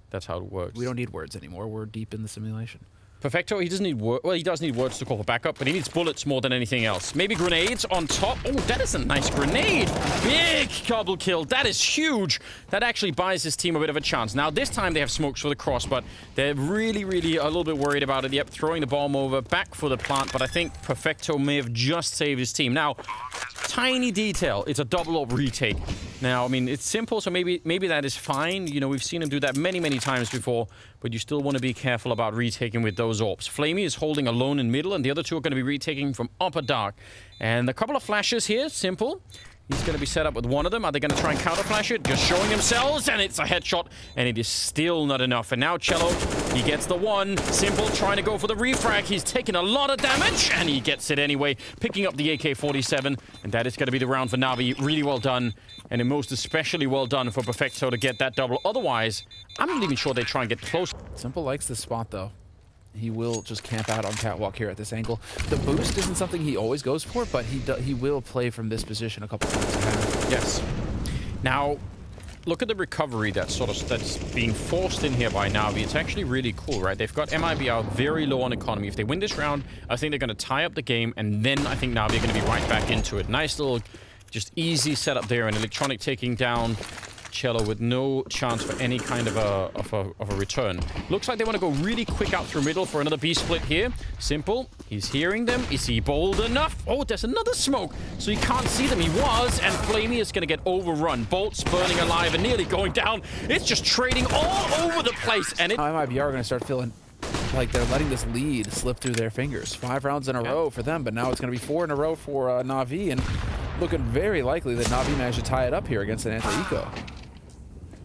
that's how it works. We don't need words anymore. We're deep in the simulation. Perfecto, he doesn't need words. Well, he does need words to call for backup, but he needs bullets more than anything else. Maybe grenades on top. Oh, that is a nice grenade. Big double kill. That is huge. That actually buys his team a bit of a chance. Now, this time they have smokes for the cross, but they're really, really a little bit worried about it. Yep, throwing the bomb over, back for the plant, but I think Perfecto may have just saved his team. Now, tiny detail. It's a double up retake. Now, I mean, it's simple, so maybe that is fine. You know, we've seen him do that many, many times before, but you still want to be careful about retaking with those orbs. Flamey is holding alone in middle, and the other two are going to be retaking from upper dark. And a couple of flashes here, simple. He's going to be set up with one of them. Are they going to try and counter flash it? Just showing themselves, and it's a headshot, and it is still not enough. And now Cello, he gets the one. Simple trying to go for the refrag. He's taking a lot of damage, and he gets it anyway, picking up the AK-47, and that is going to be the round for Navi. Really well done, and most especially well done for Perfecto to get that double. Otherwise, I'm not even sure they try and get close. Simple likes this spot, though. He will just camp out on catwalk here at this angle. The boost isn't something he always goes for, but he will play from this position a couple times. Yes. Now, look at the recovery that's being forced in here by Navi. It's actually really cool, right? They've got MIBR very low on economy. If they win this round, I think they're going to tie up the game, and then I think Navi are going to be right back into it. Nice little, just easy setup there, and Electronic taking down Cello with no chance for any kind of a return. Looks like they want to go really quick out through middle for another B-split here. Simple. He's hearing them. Is he bold enough? Oh, there's another smoke. So he can't see them. He was, and Flamey is going to get overrun. Bolt's burning alive and nearly going down. It's just trading all over the place. And MIBR are going to start feeling like they're letting this lead slip through their fingers. 5 rounds in a row for them, but now it's going to be 4 in a row for NaVi, and looking very likely that NaVi managed to tie it up here against an anti-eco.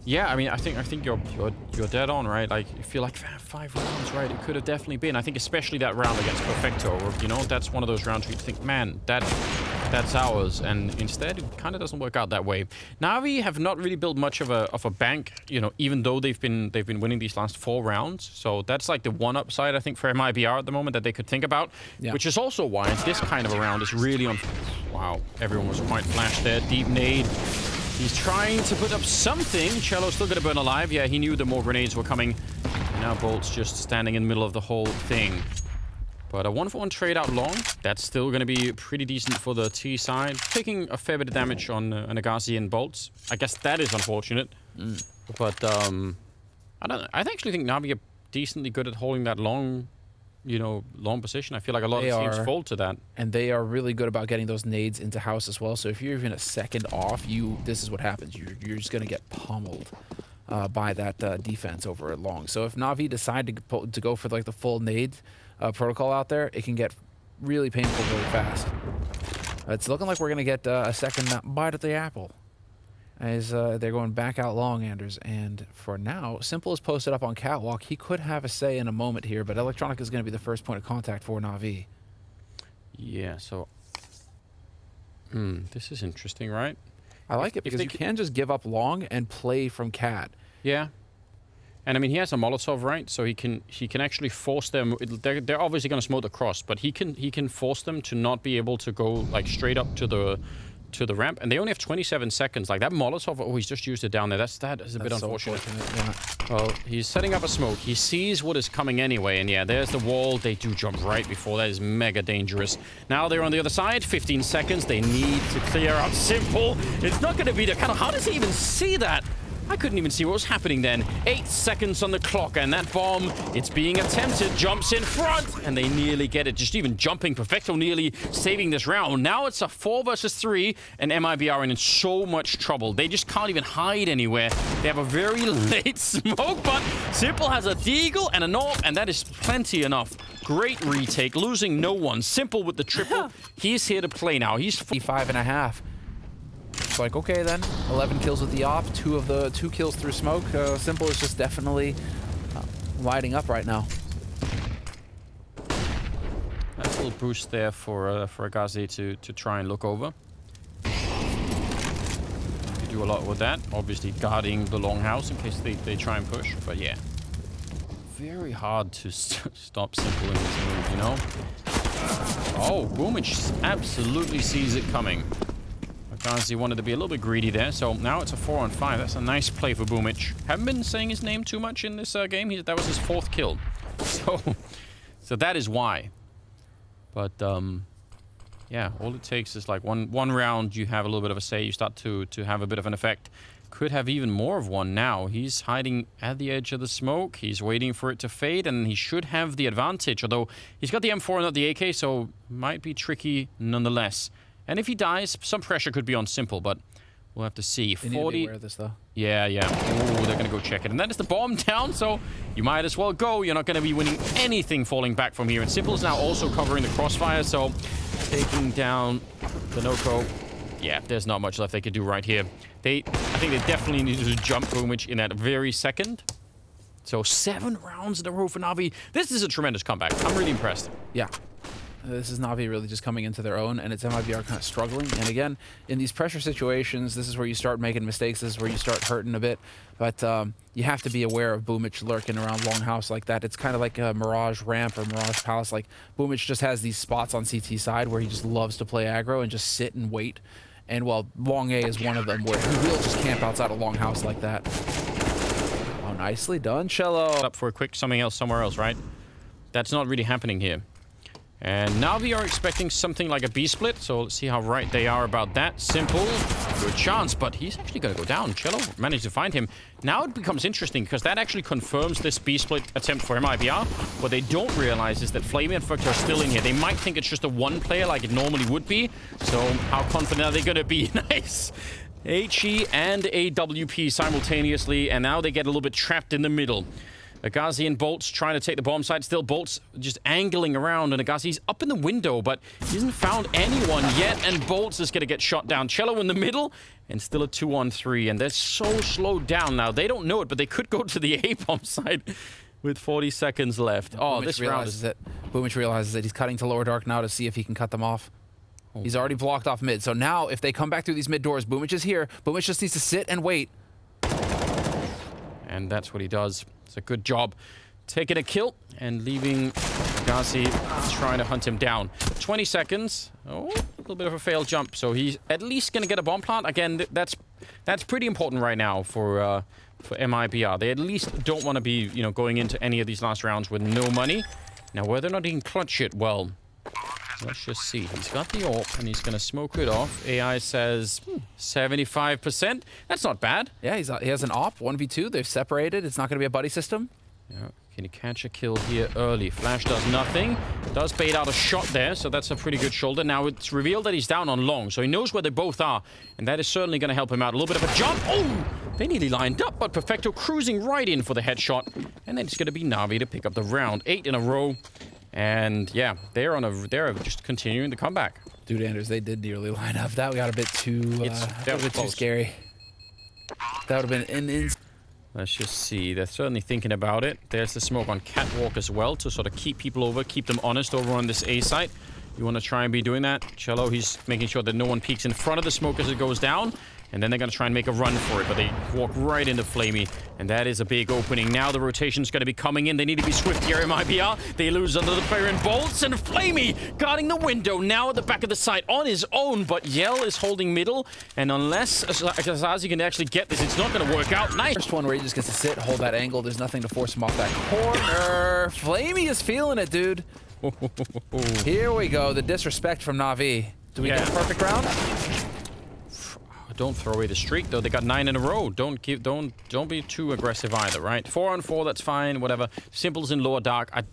Yeah, I mean, I think you're dead on, right? Like, you feel like 5 rounds, right? It could have definitely been. I think especially that round against Perfecto, or, you know, that's one of those rounds where you think, man, that's ours. And instead, it kind of doesn't work out that way. Navi have not really built much of a bank, you know, even though they've been winning these last 4 rounds. So that's like the one upside, I think, for MIBR at the moment that they could think about, which is also why this kind of a round is really on. Wow, everyone was quite flashed there. Deep nade. He's trying to put up something. Cello's still going to burn alive. Yeah, he knew that more grenades were coming. And now Bolt's just standing in the middle of the whole thing. But a 1-for-1 trade out long. That's still going to be pretty decent for the T side. Taking a fair bit of damage on Nagasi and Bolts. I guess that is unfortunate. But I don't know. I actually think Navi are decently good at holding that long, you know, long position. I feel like a lot of teams fall to that. And they are really good about getting those nades into house as well. So if you're even a second off, this is what happens. You're just going to get pummeled by that defense over long. So if Navi decide to go for like the full nade protocol out there, it can get really painful really fast. It's looking like we're going to get a second bite at the apple. As they're going back out long, Anders. And for now, Simple is posted up on catwalk. He could have a say in a moment here, but Electronic is going to be the first point of contact for NaVi. Yeah, so... this is interesting, right? I like it because you can just give up long and play from cat. Yeah. And I mean, he has a Molotov, right? So he can actually force them. They're obviously going to smoke across, but he can force them to not be able to go like straight up to the ramp. And they only have 27 seconds. Like that Molotov, oh, he's just used it down there. That is a bit unfortunate. Yeah. Well, he's setting up a smoke. He sees what is coming anyway, and yeah, there's the wall. They do jump right before. That is mega dangerous. Now they're on the other side. 15 seconds. They need to clear out Simple. It's not going to be the kind of. How does he even see that? I couldn't even see what was happening then. 8 seconds on the clock, and that bomb, it's being attempted, jumps in front, and they nearly get it. Just even jumping, Perfecto nearly saving this round. Now it's a 4 versus 3, and MIBR are in so much trouble. They just can't even hide anywhere. They have a very late smoke, but Simple has a deagle and a AWP, and that is plenty enough. Great retake, losing no one. Simple with the triple. He's here to play now. He's 5.5. It's like, okay then, 11 kills with the op, 2 kills through smoke. Simple is just definitely lighting up right now. Nice little boost there for Agazi to try and look over. You do a lot with that, obviously guarding the longhouse in case they try and push, but yeah. Very hard to stop Simple in this move, you know? Oh, Boomich absolutely sees it coming. Agazi wanted to be a little bit greedy there, so now it's a 4-on-5. That's a nice play for Boomich. Haven't been saying his name too much in this game. That was his 4th kill. So that is why. But, yeah, all it takes is like one round, you have a little bit of a say. You start to have a bit of an effect. Could have even more of one now. He's hiding at the edge of the smoke. He's waiting for it to fade, and he should have the advantage. Although, he's got the M4 and not the AK, so might be tricky nonetheless. And if he dies, some pressure could be on Simple, but we'll have to see. They need to be aware of this, though. Yeah. Ooh, they're going to go check it. And that is the bomb down, so you might as well go. You're not going to be winning anything falling back from here. And Simple is now also covering the crossfire, so taking down the no-co. Yeah, there's not much left they could do right here. I think they definitely needed to jump Boomich in that very second. So 7 rounds in a row for Navi. This is a tremendous comeback. I'm really impressed. Yeah. This is Navi really just coming into their own, and it's MIBR kind of struggling. And again, in these pressure situations, this is where you start making mistakes. This is where you start hurting a bit. But you have to be aware of Boomich lurking around Longhouse like that. It's kind of like a Mirage Ramp or Mirage Palace. Like, Boomich just has these spots on CT side where he just loves to play aggro and just sit and wait. And, well, Long A is one of them where he will just camp outside of Longhouse like that. Oh, nicely done, Cello. Up for a quick something else somewhere else, right? That's not really happening here. And Navi are expecting something like a B-split, so let's see how right they are about that. Simple, good chance, but he's actually going to go down. Cello managed to find him. Now it becomes interesting, because that actually confirms this B-split attempt for MIBR. What they don't realize is that Flamey and Fucked are still in here. They might think it's just a one player like it normally would be, so how confident are they going to be? Nice! HE and AWP simultaneously, and now they get a little bit trapped in the middle. Agazi and Bolts trying to take the bomb site. Still, Bolts just angling around, and Agazi's up in the window, but he hasn't found anyone yet, and Bolts is going to get shot down. Cello in the middle, and still a 2-on-3, and they're so slowed down now. They don't know it, but they could go to the A-bomb site with 40 seconds left. Oh, Boomich this round is... Boomich realizes that he's cutting to lower dark now to see if he can cut them off. Oh. He's already blocked off mid, so now if they come back through these mid doors, Boomich is here. Boomich just needs to sit and wait. And that's what he does. It's a good job taking a kill and leaving Agazi trying to hunt him down. 20 seconds. Oh, a little bit of a failed jump. So he's at least going to get a bomb plant. Again, that's pretty important right now for MIBR. They at least don't want to be, you know, going into any of these last rounds with no money. Now, whether or not he can clutch it, well, let's just see. He's got the AWP, and he's going to smoke it off. AI says 75%. That's not bad. Yeah, he has an AWP, 1v2. They're separated. It's not going to be a buddy system. Yeah. Can he catch a kill here early? Flash does nothing. Does bait out a shot there, so that's a pretty good shoulder. Now, it's revealed that he's down on long, so he knows where they both are, and that is certainly going to help him out. A little bit of a jump. Oh! They nearly lined up, but Perfecto cruising right in for the headshot. And then it's going to be Navi to pick up the round. 8 in a row. And yeah, they're just continuing the comeback. Dude, Anders, they did nearly line up. That got a bit too too scary. That would have been an Let's just see. They're certainly thinking about it. There's the smoke on Catwalk as well to sort of keep people over, keep them honest over on this A site. You want to try and be doing that. Cello, he's making sure that no one peeks in front of the smoke as it goes down. And then they're going to try and make a run for it, but they walk right into Flamey. And that is a big opening. Now the rotation's going to be coming in. They need to be swift here, MIBR. They lose another player in Bolts, and Flamey guarding the window now at the back of the site on his own. But Yell is holding middle, and unless Azazi can actually get this, it's not going to work out. Nice. First one where he just gets to sit, hold that angle. There's nothing to force him off that corner. Flamey is feeling it, dude. Here we go. The disrespect from NaVi. Do we get a perfect round? Don't throw away the streak, though. They got 9 in a row. Don't be too aggressive either, right? 4 on 4, that's fine, whatever. Simple's in lower dark. I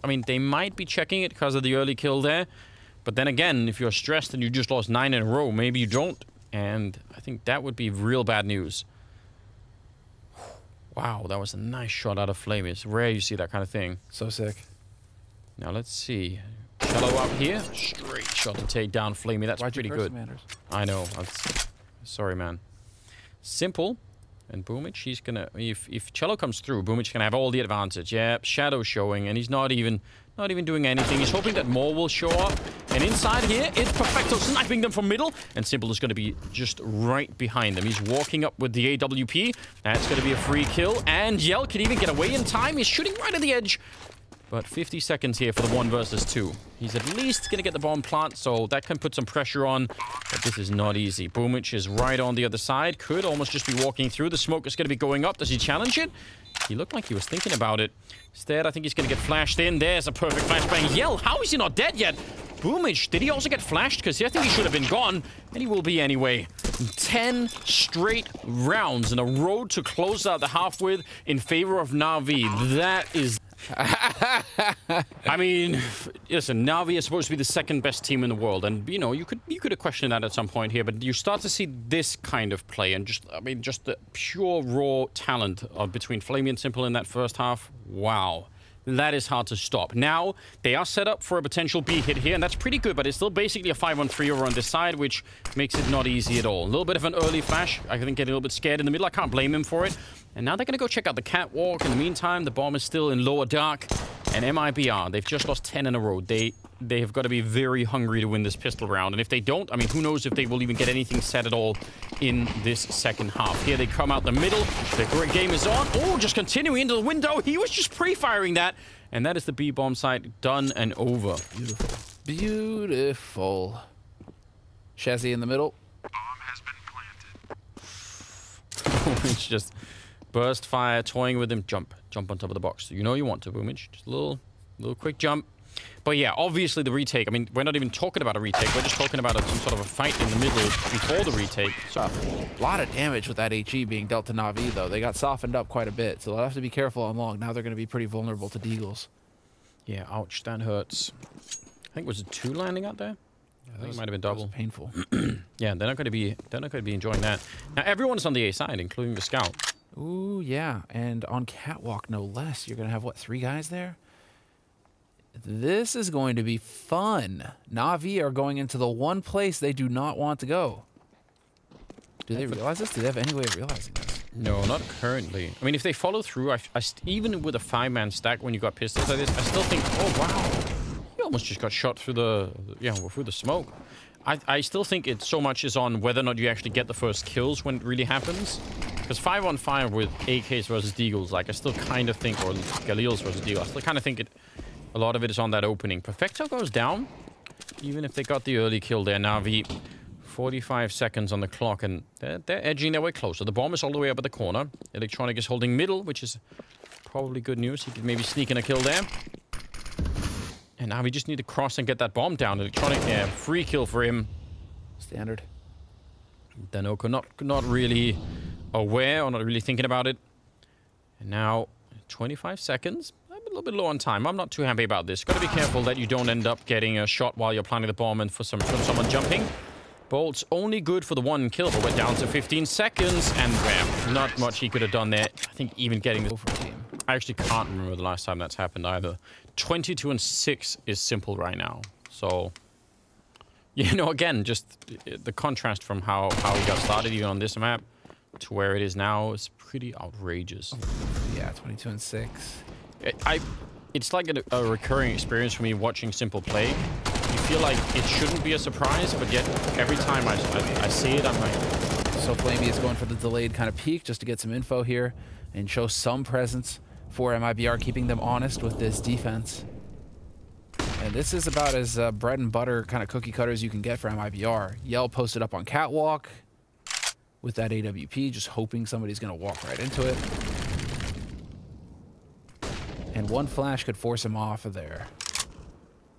mean, they might be checking it because of the early kill there. But then again, if you're stressed and you just lost 9 in a row, maybe you don't. And I think that would be real bad news. Wow, that was a nice shot out of Flame. It's rare you see that kind of thing. So sick. Now let's see. Cello up here. Straight shot to take down Flamey. That's pretty good. I know. Sorry, man. Simple and Boomich, he's gonna if Cello comes through, Boomich can have all the advantage. Yeah, Shadow showing, and he's not even doing anything. He's hoping that more will show up. And inside here, it's Perfecto sniping them from middle, and Simple is gonna be just right behind them. He's walking up with the AWP. That's gonna be a free kill, and Yell can even get away in time. He's shooting right at the edge. But 50 seconds here for the 1 versus 2. He's at least going to get the bomb plant, so that can put some pressure on. But this is not easy. Boomich is right on the other side. Could almost just be walking through. The smoke is going to be going up. Does he challenge it? He looked like he was thinking about it. Instead, I think he's going to get flashed in. There's a perfect flashbang. Yell, how is he not dead yet? Boomich, did he also get flashed? Because I think he should have been gone. And he will be anyway. 10 straight rounds in a row to close out the half with in favor of NaVi. That is... I mean, listen, NaVi is supposed to be the second best team in the world, and you know, you could have questioned that at some point here, but you start to see this kind of play, and just the pure raw talent of between Flamey and Simple in that first half. Wow. That is hard to stop. Now, they are set up for a potential B hit here, and that's pretty good, but it's still basically a 5-on-3 over on this side, which makes it not easy at all. A little bit of an early flash. I think getting a little bit scared in the middle. I can't blame him for it. And now they're going to go check out the catwalk. In the meantime, the bomb is still in lower dark. And MIBR, they've just lost 10 in a row. They have got to be very hungry to win this pistol round. And if they don't, I mean, who knows if they will even get anything set at all in this second half. Here they come out the middle. The great game is on. Oh, just continuing into the window. He was just pre-firing that. And that is the B-bomb site done and over. Beautiful. Beautiful. Shazzy in the middle. Bomb has been planted. It's just burst fire, toying with him. Jump on top of the box. You know you want to, Boomich. Just a little quick jump. But yeah, obviously the retake. I mean, we're not even talking about a retake. We're just talking about some sort of a fight in the middle before the retake. So a lot of damage with that HE being dealt to NaVi, though. They got softened up quite a bit, so they'll have to be careful on long. Now they're going to be pretty vulnerable to deagles. Yeah, ouch, that hurts. I think was it 2 landing out there? Yeah, I think it might have been double. Painful. Yeah, they're not going to be enjoying that. Now everyone's on the A side, including the scout. Ooh, yeah, and on catwalk no less. You're going to have what, 3 guys there? This is going to be fun. NaVi are going into the one place they do not want to go. Do they realize this? Do they have any way of realizing this? No, not currently. I mean, if they follow through, even with a 5-man stack when you got pistols like this, I still think, oh wow, you almost just got shot through the smoke. I still think it so much is on whether or not you actually get the first kills when it really happens. Because 5-on-5 with AKs versus Deagles, like I still kind of think, or Galils versus Deagles, I still kind of think a lot of it is on that opening. Perfecto goes down, even if they got the early kill there. NaVi, 45 seconds on the clock, and they're edging their way closer. The bomb is all the way up at the corner. Electronic is holding middle, which is probably good news. He could maybe sneak in a kill there. And now we just need to cross and get that bomb down. Electronic, yeah, free kill for him. Standard. Danoko not really aware or not really thinking about it. And now 25 seconds. A little bit low on time. I'm not too happy about this. Got to be careful that you don't end up getting a shot while you're planting the bomb and from someone jumping. Bolt's only good for the 1 kill, but we're down to 15 seconds, and not much he could have done there. I think even getting the team. I actually can't remember the last time that's happened either. 22-6 is Simple right now. So, you know, again, just the contrast from how he got started even on this map to where it is now is pretty outrageous. Yeah, 22-6. It's like a recurring experience for me watching Simple play. You feel like it shouldn't be a surprise, but yet every time I see it, I'm like, so Flamey is going for the delayed kind of peek just to get some info here and show some presence for MIBR, keeping them honest with this defense. And this is about as bread and butter kind of cookie cutter as you can get for MIBR. Yell posted up on catwalk with that AWP, just hoping somebody's going to walk right into it. And one flash could force him off of there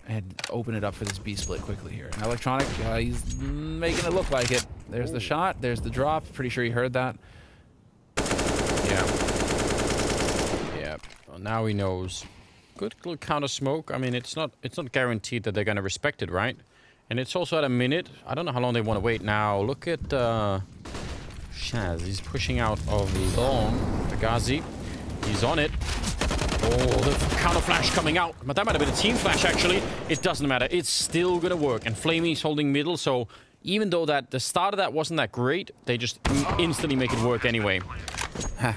and open it up for this B split quickly here. And Electronic, he's making it look like it. There's the shot, there's the drop. Pretty sure you heard that. Yeah. Well, now he knows. Good little counter smoke. I mean, it's not guaranteed that they're going to respect it, right? And it's also at a minute. I don't know how long they want to wait now. Look at Shaz. He's pushing out of long. Agazi. He's on it. Oh, the counter flash coming out. But that might have been a team flash, actually. It doesn't matter. It's still going to work. And Flamey's holding middle, so even though that the start of that wasn't that great, they just instantly make it work anyway.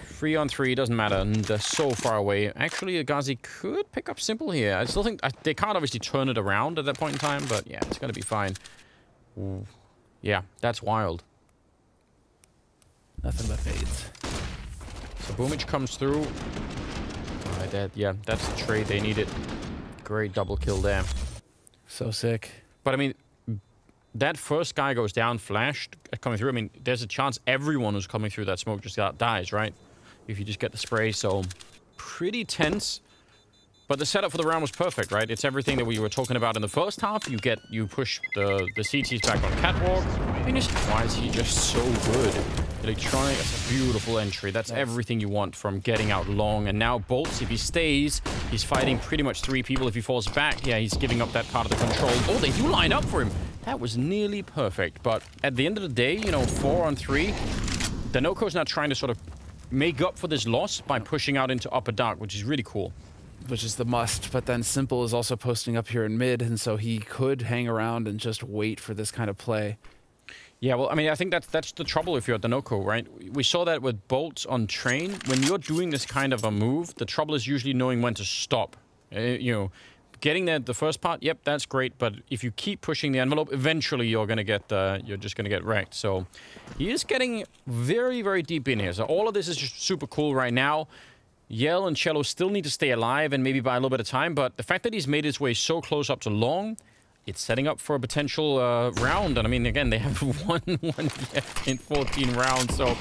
3 on 3, doesn't matter. And they're so far away. Actually, Agazi could pick up Simple here. I still think they can't obviously turn it around at that point in time, but yeah, it's going to be fine. Ooh. Yeah, that's wild. Nothing but fades. So Boomich comes through. Yeah, that's the trade they needed. Great double kill there. So sick. But I mean, that first guy goes down, flashed, coming through. I mean, there's a chance everyone who's coming through that smoke just dies, right? If you just get the spray, so pretty tense. But the setup for the round was perfect, right? It's everything that we were talking about in the first half. You push the CTs back on catwalk. And why is he just so good? Electronic, that's a beautiful entry. That's everything you want from getting out long. And now Bolts, if he stays, he's fighting pretty much 3 people. If he falls back, yeah, he's giving up that part of the control. Oh, they do line up for him. That was nearly perfect. But at the end of the day, you know, 4 on 3, Danoko's now trying to sort of make up for this loss by pushing out into upper dark, which is really cool. Which is the must, but then Simple is also posting up here in mid, and so he could hang around and just wait for this kind of play. Yeah, well, I mean, I think that's the trouble if you're at Danoko, right? We saw that with Bolts on Train. When you're doing this kind of a move, the trouble is usually knowing when to stop. You know, getting there the first part, yep, that's great, but if you keep pushing the envelope, eventually you're gonna get you're just gonna get wrecked. So he is getting very, very deep in here. So all of this is just super cool right now. Yell and Cello still need to stay alive and maybe buy a little bit of time, but the fact that he's made his way so close up to long, it's setting up for a potential round. And I mean, again, they have one yet in 14 rounds, so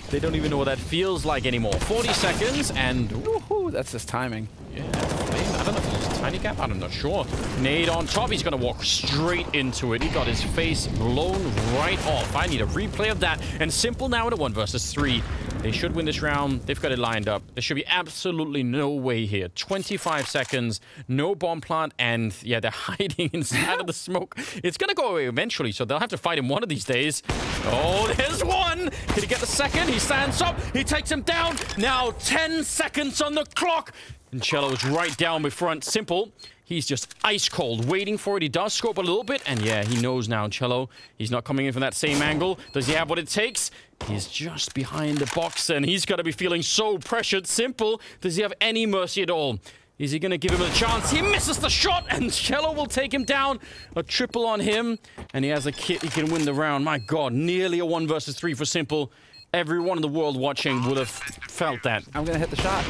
they don't even know what that feels like anymore. 40 seconds, and woohoo, that's his timing. Yeah, I don't know if it's a tiny gap, I'm not sure. Nade on top, he's gonna walk straight into it. He got his face blown right off. I need a replay of that. And Simple now at a 1 versus 3. They should win this round. They've got it lined up. There should be absolutely no way here. 25 seconds, no bomb plant, and yeah, they're hiding inside of the smoke. It's gonna go away eventually, so they'll have to fight him one of these days. Oh, there's one! Did he get the second? He stands up, he takes him down. Now 10 seconds on the clock. And Cello's right down with front. Simple. He's just ice cold, waiting for it. He does scope a little bit, and yeah, he knows now. Cello, he's not coming in from that same angle. Does he have what it takes? He's just behind the box, and he's got to be feeling so pressured. Simple. Does he have any mercy at all? Is he going to give him a chance? He misses the shot, and Cello will take him down. A triple on him, and he has a kit. He can win the round. My God, nearly a 1 versus 3 for Simple. Everyone in the world watching would have felt that. I'm going to hit the shot.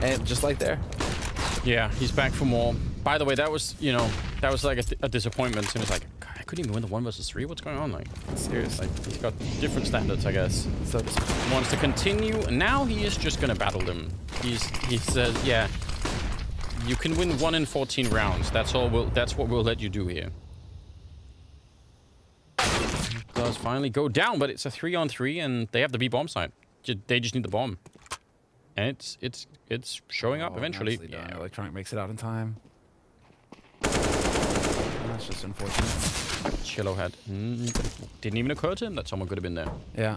And just like there. Yeah, he's back for more. By the way, that was, you know, that was like a disappointment. And it's like, God, I couldn't even win the 1 versus 3. What's going on? Like, seriously, like, he's got different standards, I guess. So he wants to continue. And now he is just gonna battle them. He says, yeah, you can win 1 in 14 rounds. That's all. That's what we'll let you do here. It does finally go down, but it's a 3 on 3, and they have the B bomb site. They just need the bomb. And it's showing up eventually. Yeah. Electronic makes it out in time. That's just unfortunate. Cello had didn't even occur to him that someone could have been there. Yeah,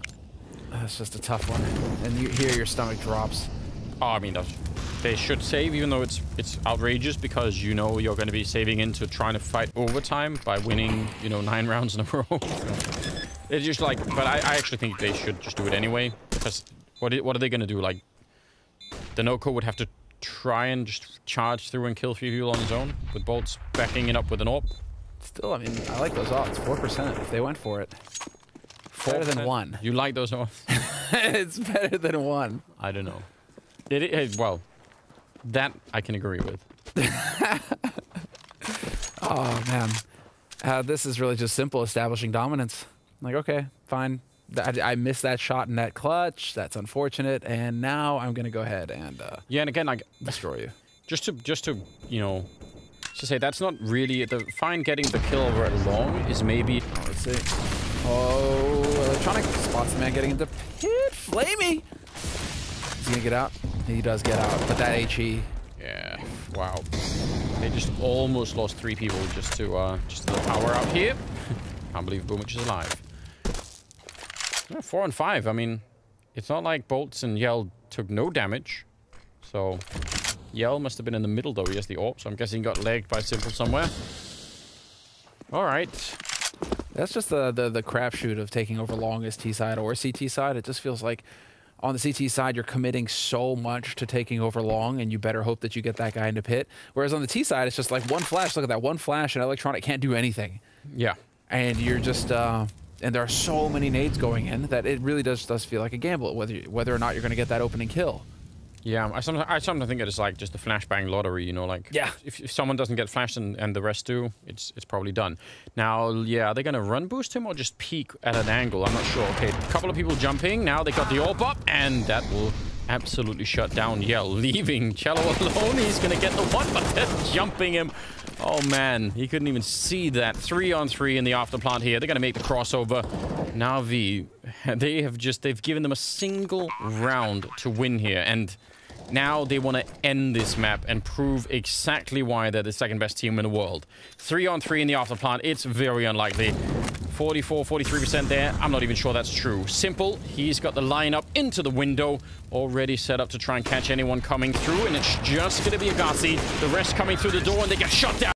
that's just a tough one. And you hear your stomach drops. Oh, I mean, they should save, even though it's outrageous, because you know you're going to be saving into trying to fight overtime by winning, you know, 9 rounds in a row. It's just like, but I actually think they should just do it anyway, because what are they going to do? Like, Danoko would have to try and just charge through and kill 3 people on his own, with Bolts backing it up with an AWP. Still, I mean, I like those odds. 4% if they went for it. 4%. Better than 1. You like those odds? It's better than 1. I don't know. Well, that I can agree with. Oh, man. This is really just simple establishing dominance. Like, okay, fine. I missed that shot in that clutch. That's unfortunate. And now I'm going to go ahead and yeah, and again, like, destroy you. Just to you know, to say that's not really the fine. Getting the kill over at long is maybe. Oh, let's see. Oh, electronic spots the man getting into pit. Flamey. Is he gonna get out? He does get out, but that HE. Yeah. Wow. They just almost lost 3 people just to the power out here. Can't believe Boomich is alive. Yeah, 4 and 5. I mean, it's not like Bolts and Yell took no damage. So Yell must have been in the middle though. He has the AWP, so I'm guessing he got legged by Simple somewhere. All right. That's just the crapshoot of taking over long as T side or CT side. It just feels like on the CT side, you're committing so much to taking over long, and you better hope that you get that guy into pit. Whereas on the T side, it's just like one flash. Look at that one flash, and Electronic can't do anything. Yeah. And you're just and there are so many nades going in that it really does feel like a gamble whether or not you're going to get that opening kill. Yeah, I sometimes think it's like just the flashbang lottery, you know, like yeah. If someone doesn't get flashed and the rest do, it's probably done. Now, yeah, are they gonna run boost him or just peek at an angle? I'm not sure. Okay, a couple of people jumping. Now they got the AWP up, and that will absolutely shut down Yell, leaving Cello alone. He's gonna get the one, but they're jumping him. Oh man, he couldn't even see that. 3-on-3 in the afterplant here. They're gonna make the crossover. NaVi, they've given them a single round to win here, and now they want to end this map and prove exactly why they're the second best team in the world. 3-on-3 in the afterplant. It's very unlikely. 44, 43% there. I'm not even sure that's true. Simple, he's got the lineup into the window, already set up to try and catch anyone coming through, and it's just going to be Agassi. The rest coming through the door, and they get shot down.